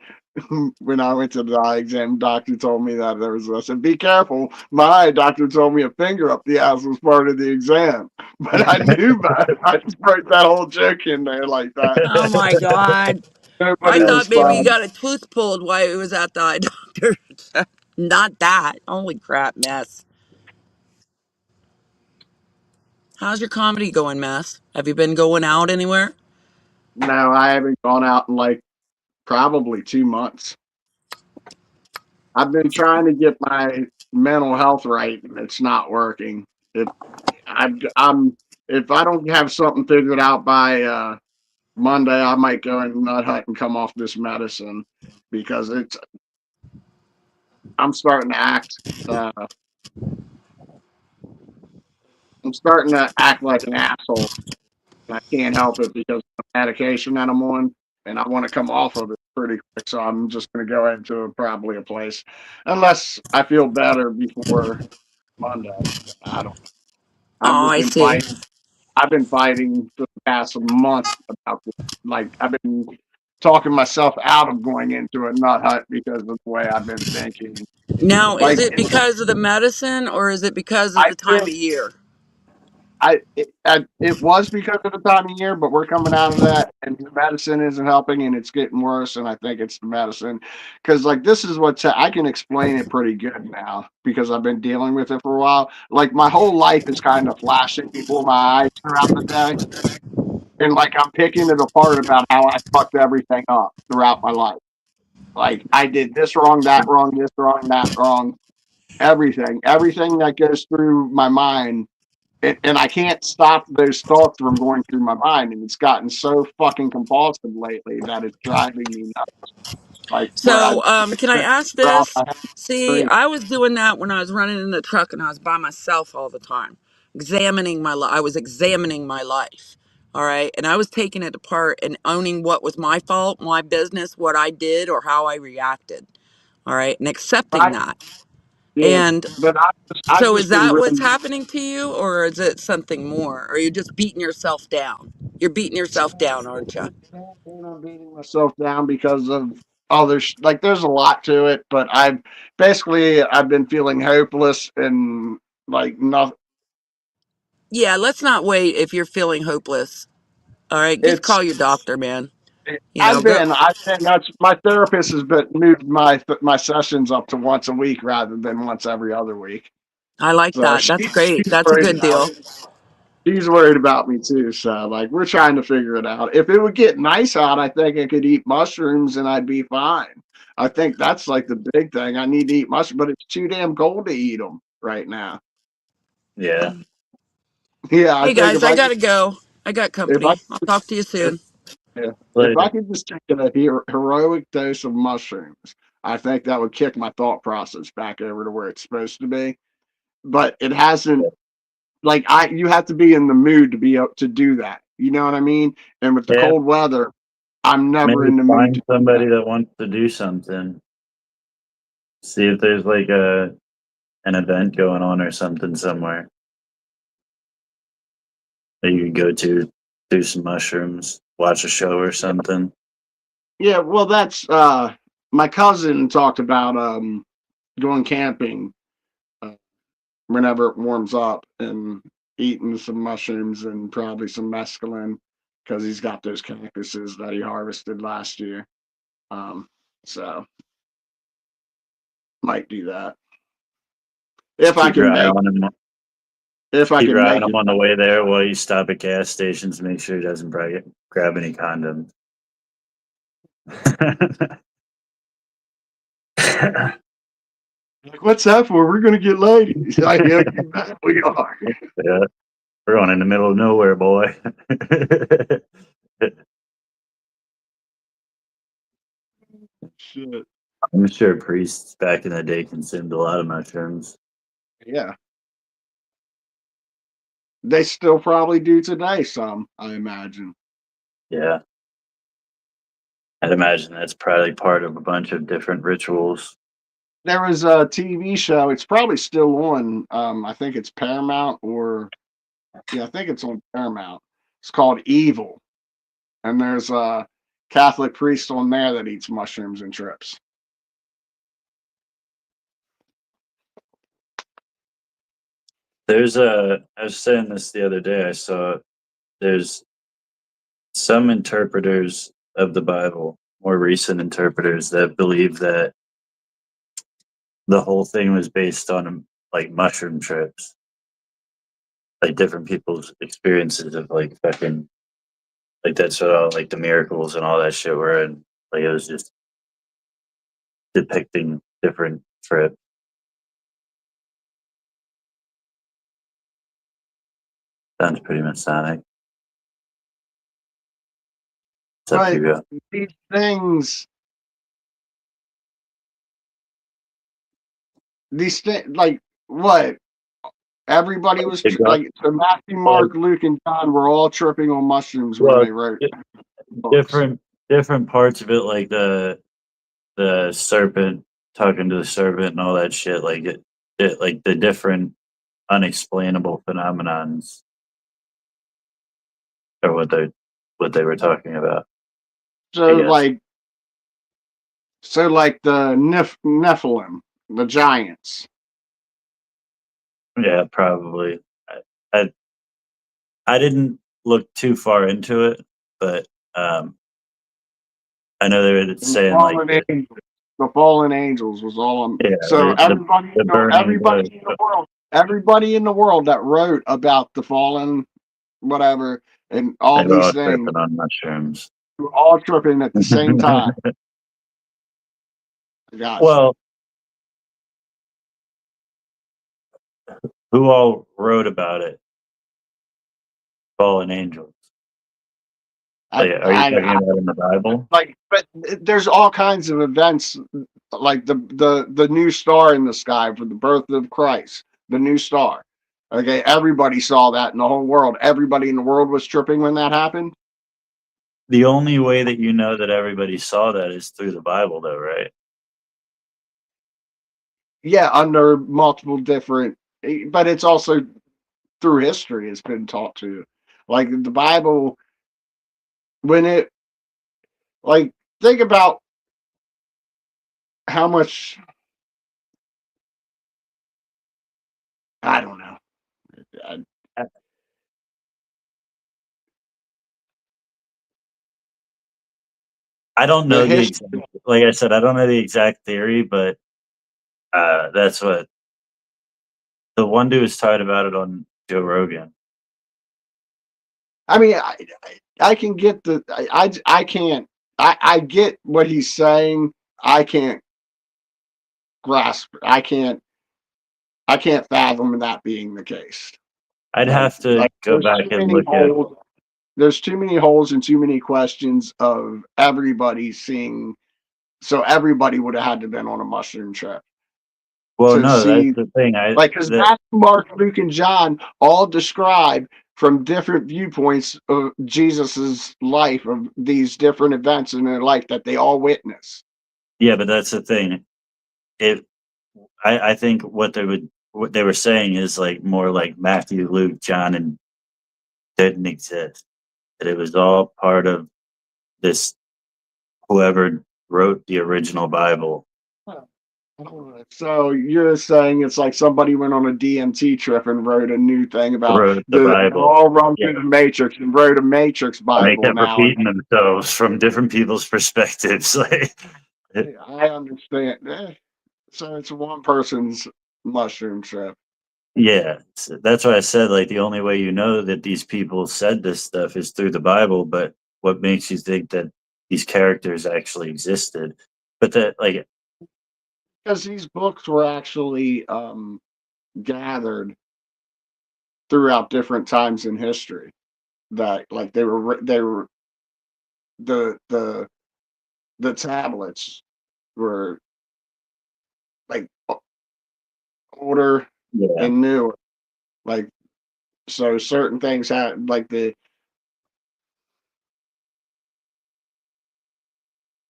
when I went to the eye exam. Doctor told me that there was. I said, "Be careful." My eye doctor told me a finger up the ass was part of the exam, but I knew about it. I just wrote that whole joke in there like that. Oh my God. I Nobody thought maybe he responded. got a tooth pulled while he was at the eye doctor. Not that. Holy crap, mess. How's your comedy going, Mass? Have you been going out anywhere? No, I haven't gone out in like probably 2 months. I've been trying to get my mental health right, and it's not working. It, I'm if I don't have something figured out by Monday, I might go and nut hut and come off this medicine because I'm starting to act. Uh, I'm starting to act like an asshole. And I can't help it because of the medication that I'm on, and I want to come off of it pretty quick. So I'm just going to go into probably a place, unless I feel better before Monday. I don't. I've Oh, just I been see. fighting. I've been fighting for the past month about this. Like I've been talking myself out of going into a nut hut because of the way I've been thinking. Now, is Like it because of the medicine or is it because of I the time feel of year? it was because of the time of year, but we're coming out of that, and the medicine isn't helping, and it's getting worse. And I think it's the medicine, because like this is I can explain it pretty good now because I've been dealing with it for a while. Like my whole life is kind of flashing before my eyes throughout the day, and like I'm picking it apart about how I fucked everything up throughout my life. Like I did this wrong, that wrong, this wrong, that wrong, everything that goes through my mind, and I can't stop those thoughts from going through my mind. And it's gotten so fucking compulsive lately that it's driving me nuts. Like where I So, can I ask drown this? my head See, straight. I was doing that when I was running in the truck and I was by myself all the time, examining my life. I was examining my life. All right. And I was taking it apart and owning what was my fault, my business, what I did, or how I reacted. All right. And accepting Right? that. Yeah. And But I've so, is just been that what's really happening to you, or is it something more? Or are you just beating yourself down? You're beating yourself down, aren't you? and I'm beating myself down because of there's a lot to it, but I've been feeling hopeless and like nothing. Yeah, let's not wait if you're feeling hopeless. All right, just It's call your doctor, man. You know, I've go. been, I've been. That's my therapist has been moved my sessions up to once a week rather than once every other week. I like So that. That's great. she's That's a worried good about deal. it. She's worried about me too. So like we're trying to figure it out. If it would get nice out, I think I could eat mushrooms and I'd be fine. I think that's like the big thing. I need to eat mushrooms, but it's too damn cold to eat them right now. Yeah. Yeah, I Hey think guys, I gotta go. I got if I company. I'll talk to you if soon. Yeah. If I Later. could just take a heroic dose of mushrooms, I think that would kick my thought process back over to where it's supposed to be. But it hasn't. Like you have to be in the mood to be able to do that. You know what I mean? And with the Yeah. cold weather, I'm never Maybe in the mood find to do somebody that. that wants to do something. See if there's like an event going on or something somewhere that you could go to, do some mushrooms, watch a show or something. Yeah, well, that's my cousin talked about going camping uh, whenever it warms up and eating some mushrooms and probably some mescaline because he's got those cactuses that he harvested last year. Um, so might do that if Just I can make keep your eye on it. him on the way there while you stop at gas stations. Make sure he doesn't grab any condoms. Like, what's that for? We're gonna get ladies. Like, yeah, you bet we are. Yeah, we're going in the middle of nowhere, boy. Shit. I'm sure priests back in the day consumed a lot of mushrooms. Yeah, they still probably do today. Some, I imagine. Yeah, I'd imagine that's probably part of a bunch of different rituals. There was a TV show. It's probably still on. I think it's Paramount or yeah, I think it's on Paramount. It's called Evil, and there's a Catholic priest on there that eats mushrooms and trips. I was saying this the other day. I saw there's some interpreters of the Bible, more recent interpreters, that believe that the whole thing was based on like mushroom trips. like different people's experiences of like fucking like that's what all like the miracles and all that shit were, and like it was just depicting different trips. Sounds pretty Masonic. It's up to But you. these things, like what? Everybody was It got like, so Matthew, well, Mark, Luke, and John were all tripping on mushrooms when well they wrote books. different parts of it, like the serpent talking to the serpent and all that shit, like it like the different unexplainable phenomenons are what they were talking about. I So guess. like the Nephilim, the giants. Yeah, probably. I I didn't look too far into it, but I know they were And saying like the fallen angels was all. yeah, So everybody, the burning everybody in the world that wrote about the fallen, whatever, and all they were these all things, tripping on mushrooms. were all tripping at the same time. Gotcha. Well, who all wrote about it? Fallen angels. Like, are you talking about in the Bible? But there's all kinds of events, like the new star in the sky for the birth of Christ, the new star. Okay, everybody saw that in the whole world. Everybody in the world was tripping when that happened. The only way that you know that everybody saw that is through the Bible, though, right? Yeah, under multiple different, but it's also through history. It's been taught to, like the Bible, when it, like, think about how much. I don't know. I- I don't the know the history. exact, like I said, I don't know the exact theory, but that's what the one dude was talking about it on Joe Rogan. I mean, I can get I can't. I get what he's saying. I can't grasp. I can't fathom that being the case. I'd have to go There's back too and many look at. holes. There's too many holes and too many questions of everybody seeing. So everybody would have had to been on a mushroom trip Well, to no, that's see, the thing. because Matthew, Mark, Luke, and John all describe from different viewpoints of Jesus's life, of these different events in their life that they all witness. Yeah, but that's the thing. I think what they were saying is like more like Matthew, Luke, John, and didn't exist. That it was all part of this whoever wrote the original Bible. So you're saying it's like somebody went on a DMT trip and wrote a new thing about Wrote the they're Bible. all run Yeah. through the Matrix and wrote a Matrix And they Bible kept now. repeating themselves from different people's perspectives. Like, I understand. So it's one person's mushroom trip. yeah, so that's why I said like the only way you know that these people said this stuff is through the Bible. But what makes you think that these characters actually existed? But that like Because these books were actually gathered throughout different times in history. That like they were the the tablets were like older yeah, and newer. Like, so certain things had like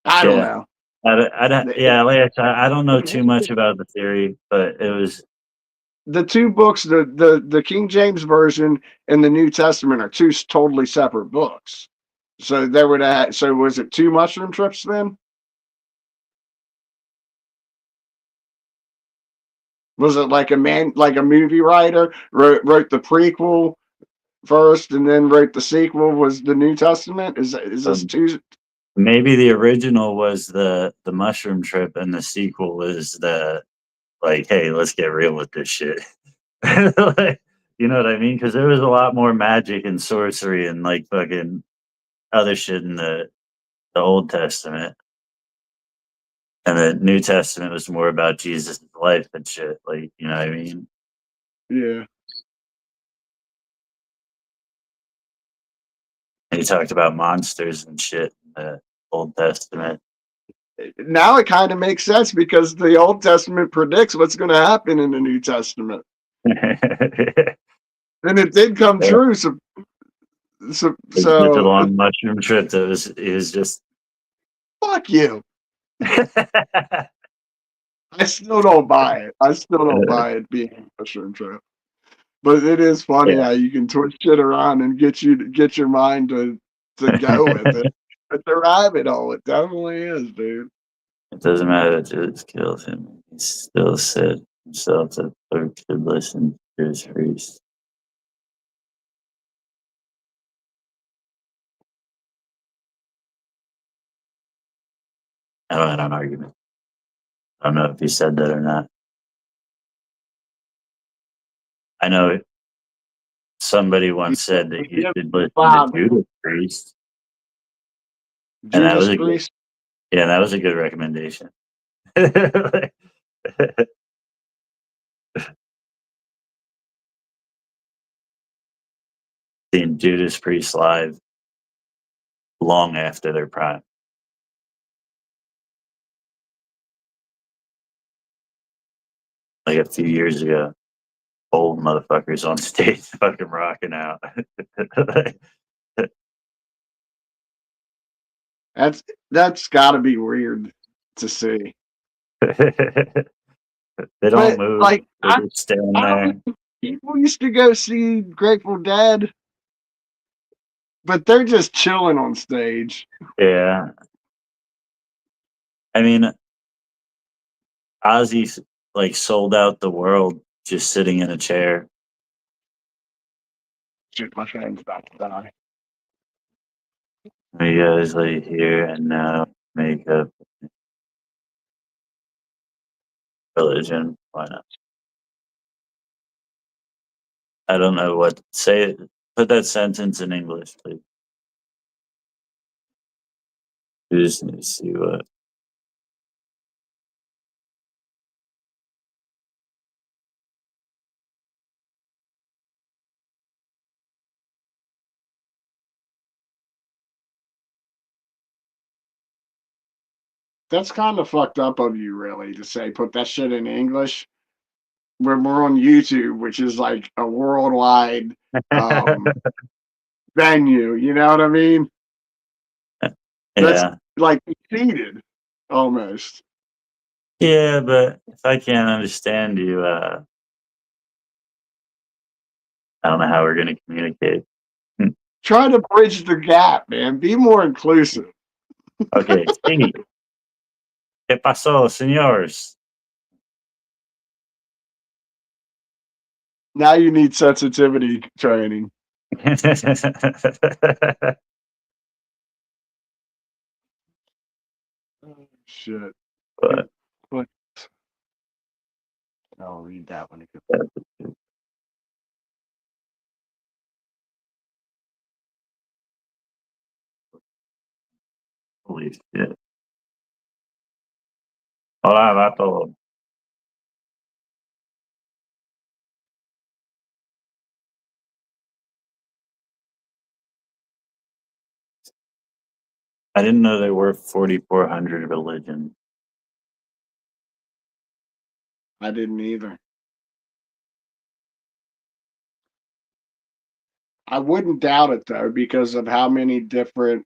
I don't yeah. know. Yeah, like I said, I don't know too much about the theory, but it was The two books, the King James version and the New Testament, are two totally separate books. So there would have. So was it two mushroom trips then? Was it like like a movie writer wrote the prequel first and then wrote the sequel? Was the New Testament? Is this two? maybe the original was the mushroom trip, and the sequel was the like, hey, let's get real with this shit. Like, You know what I mean? Because there was a lot more magic and sorcery and like fucking other shit in the Old Testament, and the New Testament was more about Jesus' life and shit. Like, you know what I mean? Yeah. And he talked about monsters and shit in the Old Testament. Now it kind of makes sense because the Old Testament predicts what's going to happen in the New Testament, and it did come Yeah. true. So It's a so long mushroom trip that was just. fuck you. I still don't buy it. I still don't buy it being a mushroom trip. But it is funny Yeah. how you can twist shit around and get your mind to go with it. It's a rabbit hole. It definitely is, dude. It doesn't matter that Judas killed him. He still said himself that folk should listen to his priest. I don't had an argument. I don't know if he said that or not. I know somebody once said that you should listen to Judas Priest, and that was Judas a good, Priest. yeah, that was a good recommendation. Seeing Judas Priest live long after their prime. Like a few years ago, old motherfuckers on stage fucking rocking out. That's got to be weird to see. They don't But move. like, They just stand there. people used to go see Grateful Dead, but they're just chilling on stage. Yeah. I mean, Ozzy like sold out the world just sitting in a chair. Shit, my friend's about to die. You guys like here and now make up religion. Why not? I don't know what say it. Put that sentence in English, please. You just need to see what. That's kind of fucked up of you, really, to say put that shit in English when we're on YouTube, which is like a worldwide venue. You know what I mean? That's Yeah. like conceited, almost. Yeah, but if I can't understand you, I don't know how we're gonna communicate. Try to bridge the gap, man. Be more inclusive. Okay, sí. ¿Qué pasó, señores? Now you need sensitivity training. Oh, shit. But I'll read that one again. holy shit. Hola, vato. I didn't know there were 4,400 religions. I didn't either. I wouldn't doubt it though, because of how many different,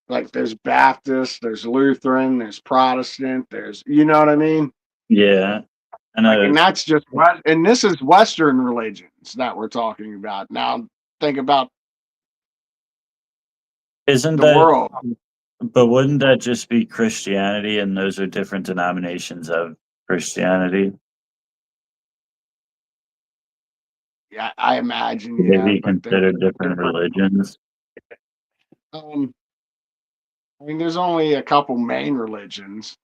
like, there's Baptist, there's Lutheran, there's Protestant, there's, you know what I mean? Yeah, I Like, know. and that's just what, and this is Western religions that we're talking about. Now think about Isn't the that? world. But wouldn't that just be Christianity, and those are different denominations of Christianity? Yeah, I imagine, Would they yeah, be but they're considered different religions? um I mean, there's only a couple main religions.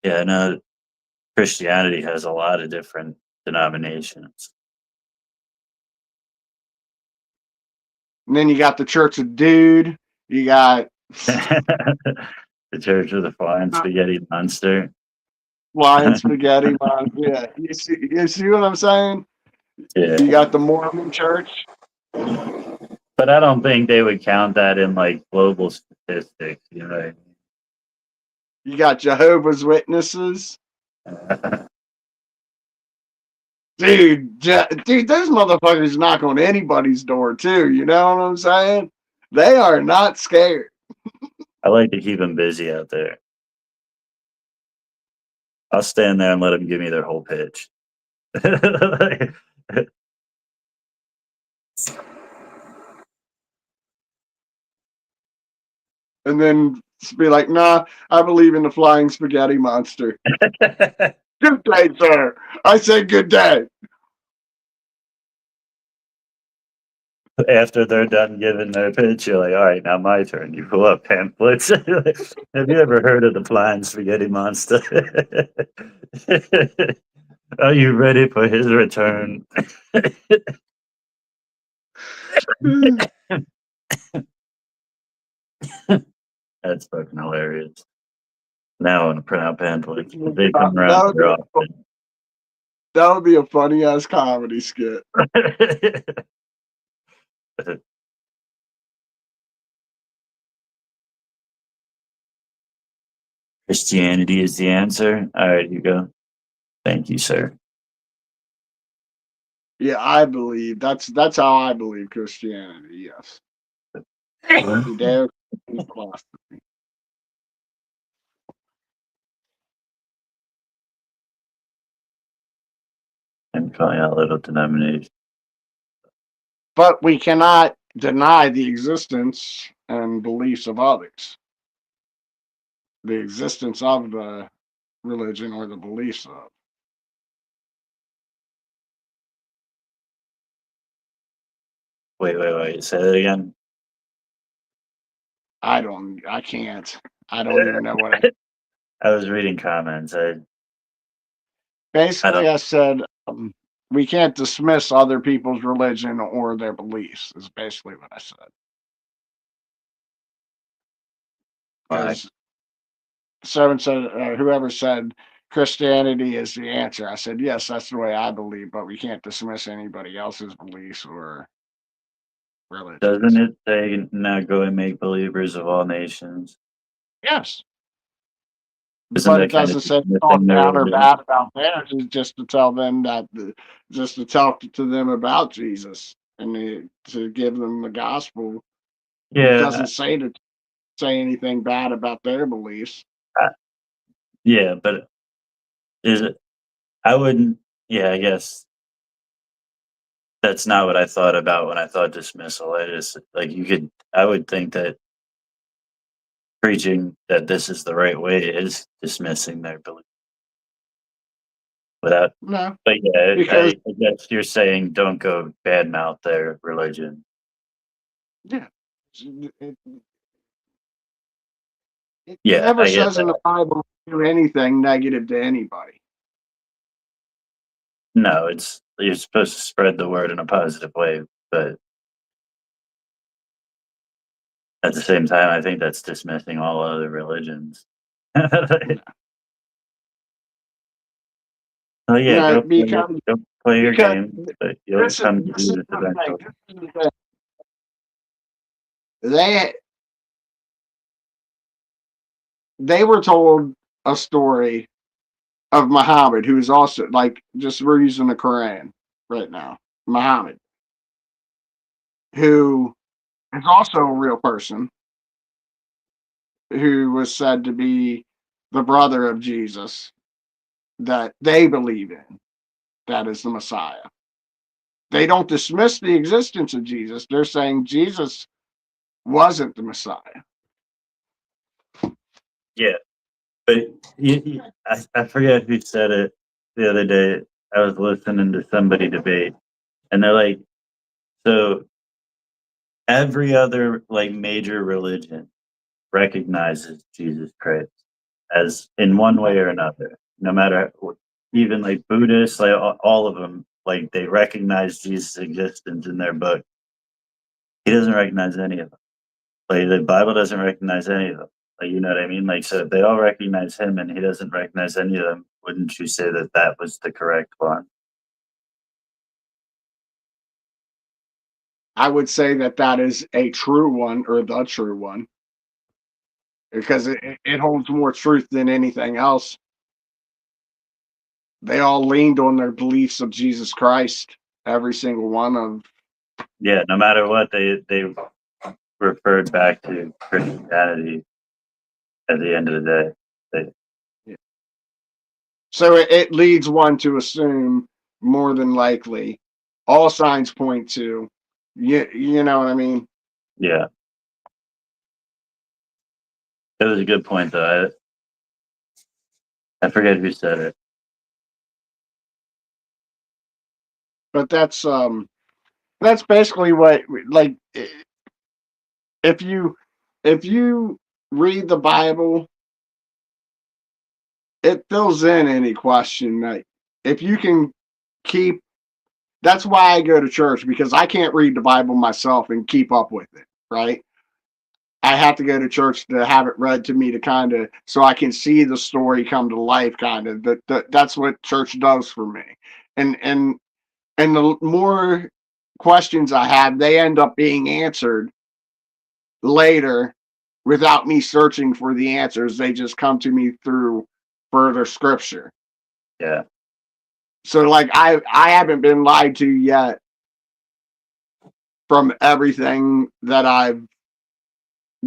Yeah, no, Christianity has a lot of different denominations. And then you got the Church of Dude. You got The Church of the Flying Spaghetti Monster. Flying Spaghetti. Yeah, you see what I'm saying? Yeah. You got the Mormon Church. But I don't think they would count that in like global statistics, you know. You got Jehovah's Witnesses. Dude, those motherfuckers knock on anybody's door too. You know what I'm saying? They are not scared. I like to keep them busy out there. I'll stand there and let them give me their whole pitch. And then be like, nah, I believe in the flying spaghetti monster. Good day, sir. I said good day. After they're done giving their pitch, you're like, all right, now my turn. You pull up pamphlets. Have you ever heard of the flying spaghetti monster? Are you ready for his return? That's fucking hilarious. Now I want to print out pamphlets. They come around very often. That would be a funny ass comedy skit. Christianity is the answer. All right, you go. Thank you, sir. Yeah, I believe that's how I believe Christianity. Yes. Judeo philosophy. I'm calling out little denomination. But we cannot deny the existence and beliefs of others. The existence of the religion or the beliefs of. Wait. Say that again. I can't. I don't even know what I was reading comments. basically I said we can't dismiss other people's religion or their beliefs is basically what I said. Because someone said, whoever said Christianity is the answer, I said, yes, that's the way I believe, but we can't dismiss anybody else's beliefs or religions. Doesn't it say now go and make believers of all nations? Yes. Isn't But that it kind doesn't of say dismissing talk their down or religion? bad about theirs. It's just to tell them that, just to talk to them about Jesus and to give them the gospel. It Yeah, doesn't say to say anything bad about their beliefs. yeah, but is it? I wouldn't. Yeah, I guess that's not what I thought about when I thought dismissal. I just like you could. I would think that preaching that this is the right way is dismissing their belief without. No, But yeah, because I guess you're saying don't go badmouth their religion. yeah, it Yeah, never I get says in that. the Bible to do anything negative to anybody. No, it's you're supposed to spread the word in a positive way, but at the same time, I think that's dismissing all other religions. Oh yeah, No, because go play your because game, but you'll come to this is do this the thing. eventually. This is the thing. They they were told a story of Muhammad, who is also like just we're using the Quran right now. Muhammad, who is also a real person, who was said to be the brother of Jesus that they believe in, that is the Messiah. They don't dismiss the existence of Jesus. They're saying Jesus wasn't the Messiah. Yeah, but I forget who said it the other day. I was listening to somebody debate, and they're like, so every other like major religion recognizes Jesus Christ. as in one way or another. No matter even like Buddhists, like all of them, like they recognize Jesus' existence in their book. He doesn't recognize any of them. Like the Bible doesn't recognize any of them. Like you know what I mean? Like so, if they all recognize him and he doesn't recognize any of them, wouldn't you say that that was the correct one? I would say that that is a true one or the true one because it holds more truth than anything else. They all leaned on their beliefs of Jesus Christ, every single one of. Yeah, no matter what, they referred back to Christianity at the end of the day. So it leads one to assume more than likely all signs point to, you know what I mean? Yeah, it was a good point though. I forget who said it. But that's basically what, like, if you if you read the Bible, it fills in any question that if you can keep. That's why I go to church, because I can't read the Bible myself and keep up with it, right? I have to go to church to have it read to me to kind of, so I can see the story come to life, kind of. That's what church does for me. And and the more questions I have, they end up being answered later without me searching for the answers. They just come to me through further scripture. Yeah, So like I haven't been lied to yet from everything that I've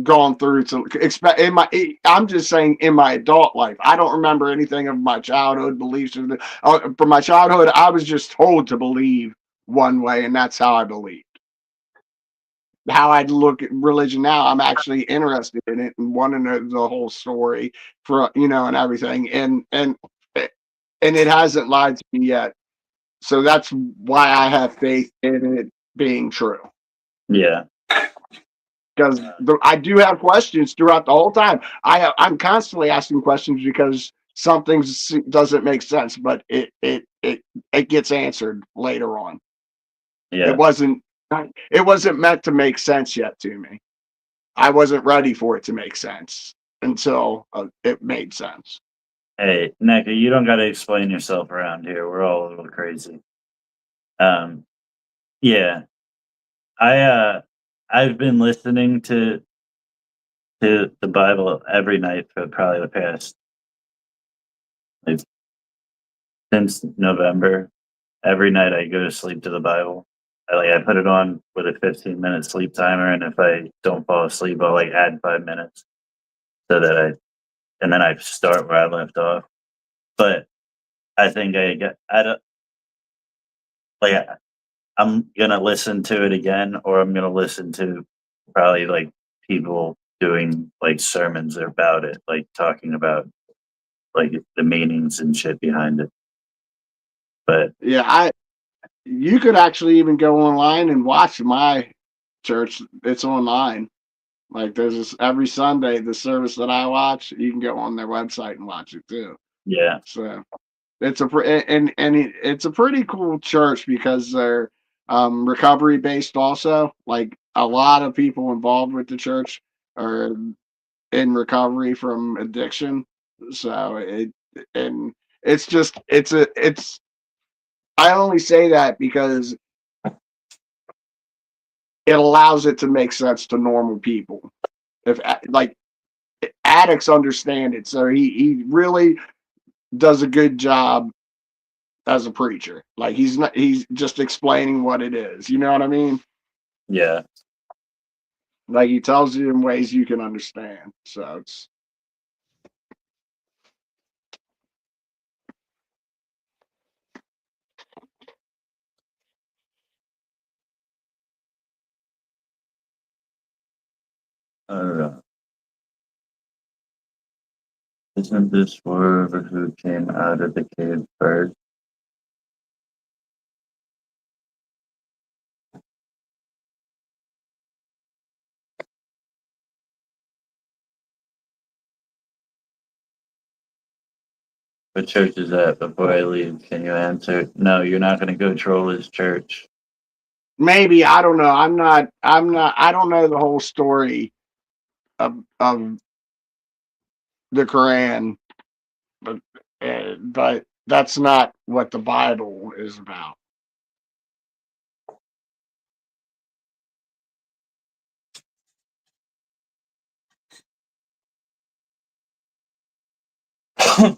gone through to expect in my. I'm just saying, in my adult life, I don't remember anything of my childhood beliefs. From my childhood, I was just told to believe one way, and that's how I believed. How I look at religion now, I'm actually interested in it and want to know the whole story for, and everything, and it hasn't lied to me yet. So that's why I have faith in it being true. yeah, Because I do have questions throughout the whole time. I'm constantly asking questions because some things doesn't make sense, but it gets answered later on. yeah. It wasn't meant to make sense yet to me. I wasn't ready for it to make sense until it made sense. Hey, Neca, you don't got to explain yourself around here. We're all a little crazy. Um, yeah, I've been listening to the Bible every night for probably the past, like, since November. Every night I go to sleep to the Bible. I put it on with a 15-minute sleep timer, and if I don't fall asleep, I'll like add 5 minutes so that and then I start where I left off. But I think I don't like. I'm gonna listen to it again, or I'm gonna listen to probably like people doing like sermons about it, like talking about like the meanings and shit behind it. But Yeah, you could actually even go online and watch my church. It's online. Like there's this every Sunday, the service that I watch, you can go on their website and watch it too. yeah, So it's it's a pretty cool church because they're recovery based also. Like a lot of people involved with the church are in recovery from addiction. So and it's just it's I only say that because it allows it to make sense to normal people. If like addicts understand it, so he really does a good job as a preacher. Like he's just explaining what it is. You know what I mean? yeah. Like he tells you in ways you can understand. So it's I don't know. Isn't this whoever who came out of the cave first? What church is that? Before I leave, can you answer? No, you're not going to go troll his church. Maybe, I don't know. I don't know the whole story of the Quran, but that's not what the Bible is about.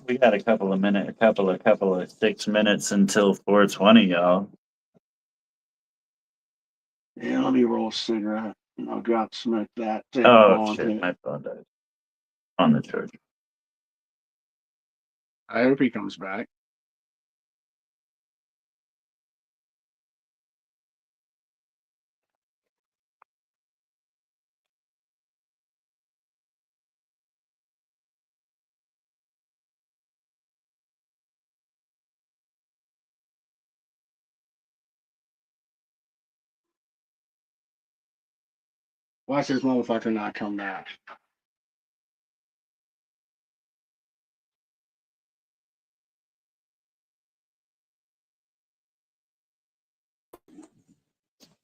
We got a couple of 6 minutes until 4:20, y'all. Yeah, let me roll a cigarette and I'll go out and smoke that. Take a Oh call. shit, my phone died on the church. I hope he comes back. Why's this motherfucker not come back?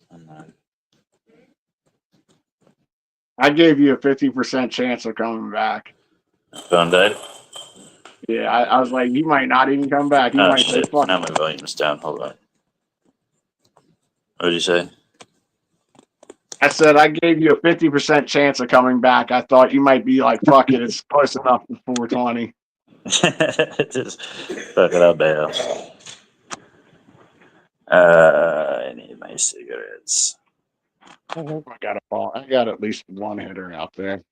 I'm not. I gave you a 50% chance of coming back. Phone died. Yeah, I was like, you might not even come back. You Oh might say, shit! fuck. Now my volume's down. Hold on. What did you say? I said, I gave you a 50% chance of coming back. I thought you might be like, fuck it, it's close enough to 420. Just fuck it up, bail. I need my cigarettes. I hope I got a ball. I got at least one hitter out there.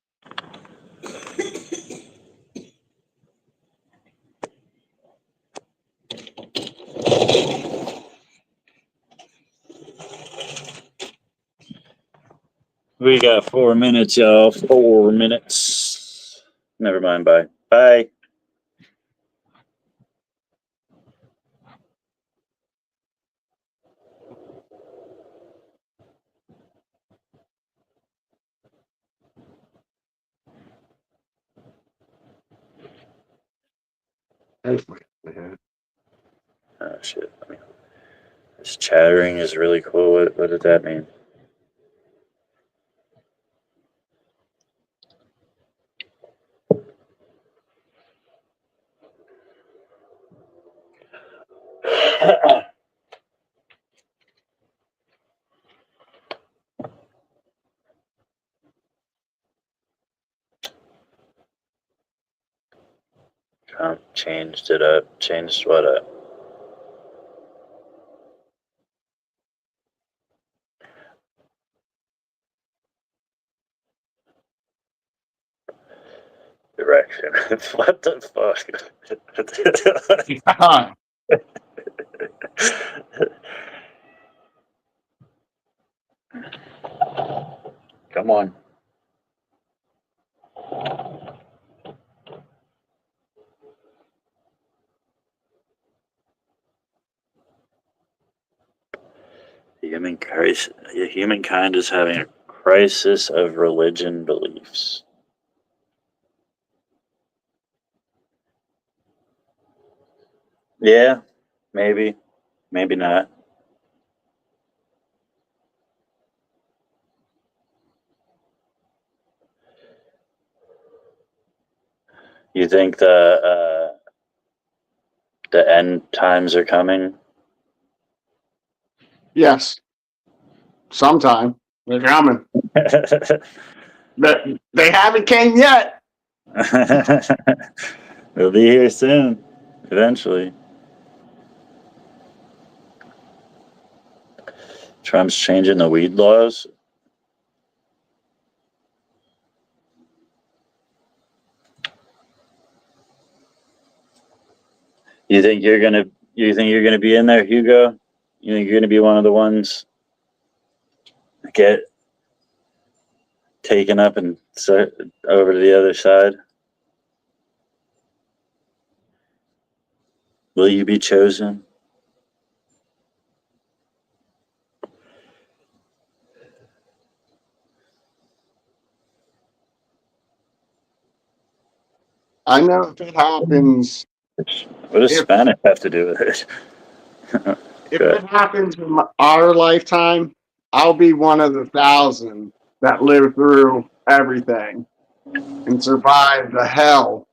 We got 4 minutes, y'all. 4 minutes. Never mind. Bye. Bye. Hopefully. Oh shit! This chattering is really cool. What does that mean? Trump changed it up. Changed what up? Direction. What the fuck? Come on. Humankind is having a crisis of religion beliefs. Yeah, maybe, maybe not. You think the end times are coming? Yes, sometime. They're coming. But they haven't came yet. We'll be here soon, eventually. Trump's changing the weed laws. You think you're gonna? You think you're gonna be in there, Hugo? You think you're gonna be one of the ones that get taken up and over to the other side? Will you be chosen? I know if it happens, What does If Spanish have to do with it? if Good. it happens in our lifetime, I'll be one of the 1,000 that live through everything and survive the hell.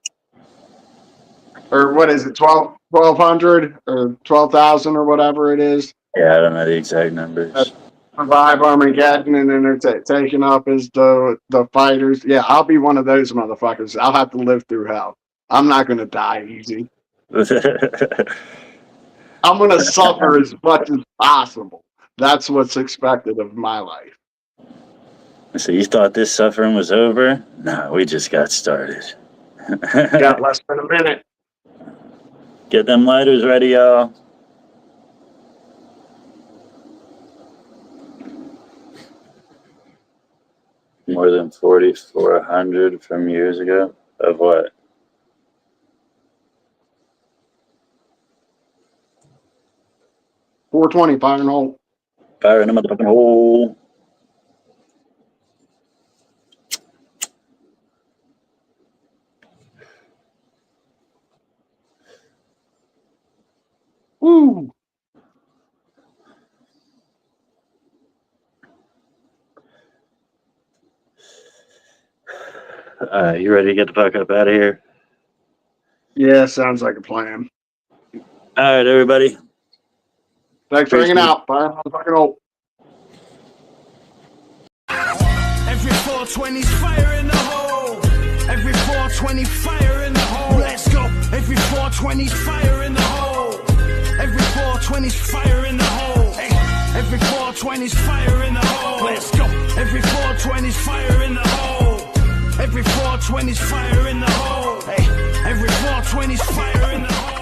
Or what is it, 1,200 or 12,000 or whatever it is? Yeah, I don't know the exact numbers. Survive Armageddon, and then they're taken up as the fighters. Yeah, I'll be one of those motherfuckers. I'll have to live through hell. I'm not going to die easy. I'm going to suffer as much as possible. That's what's expected of my life. So you thought this suffering was over? No, we just got started. Got less than a minute. Get them lighters ready, y'all. More than 4,400 from years ago? Of what? $4.20 fire and hole. Fire in the motherfucking hole. Woo! You ready to get the fuck up out of here? Yeah, sounds like a plan. All right, everybody. Thanks for hanging out. Fire and motherfucking hole. Every 420's fire in the hole. Every 420 fire in the hole. Let's go. Every 420's fire in the hole. Every 420's fire in the hole. Hey. Every 420's fire in the hole. Let's go. Every 420's fire in the hole. Every 420's fire in the hole. Hey. Every 420's fire in the hole.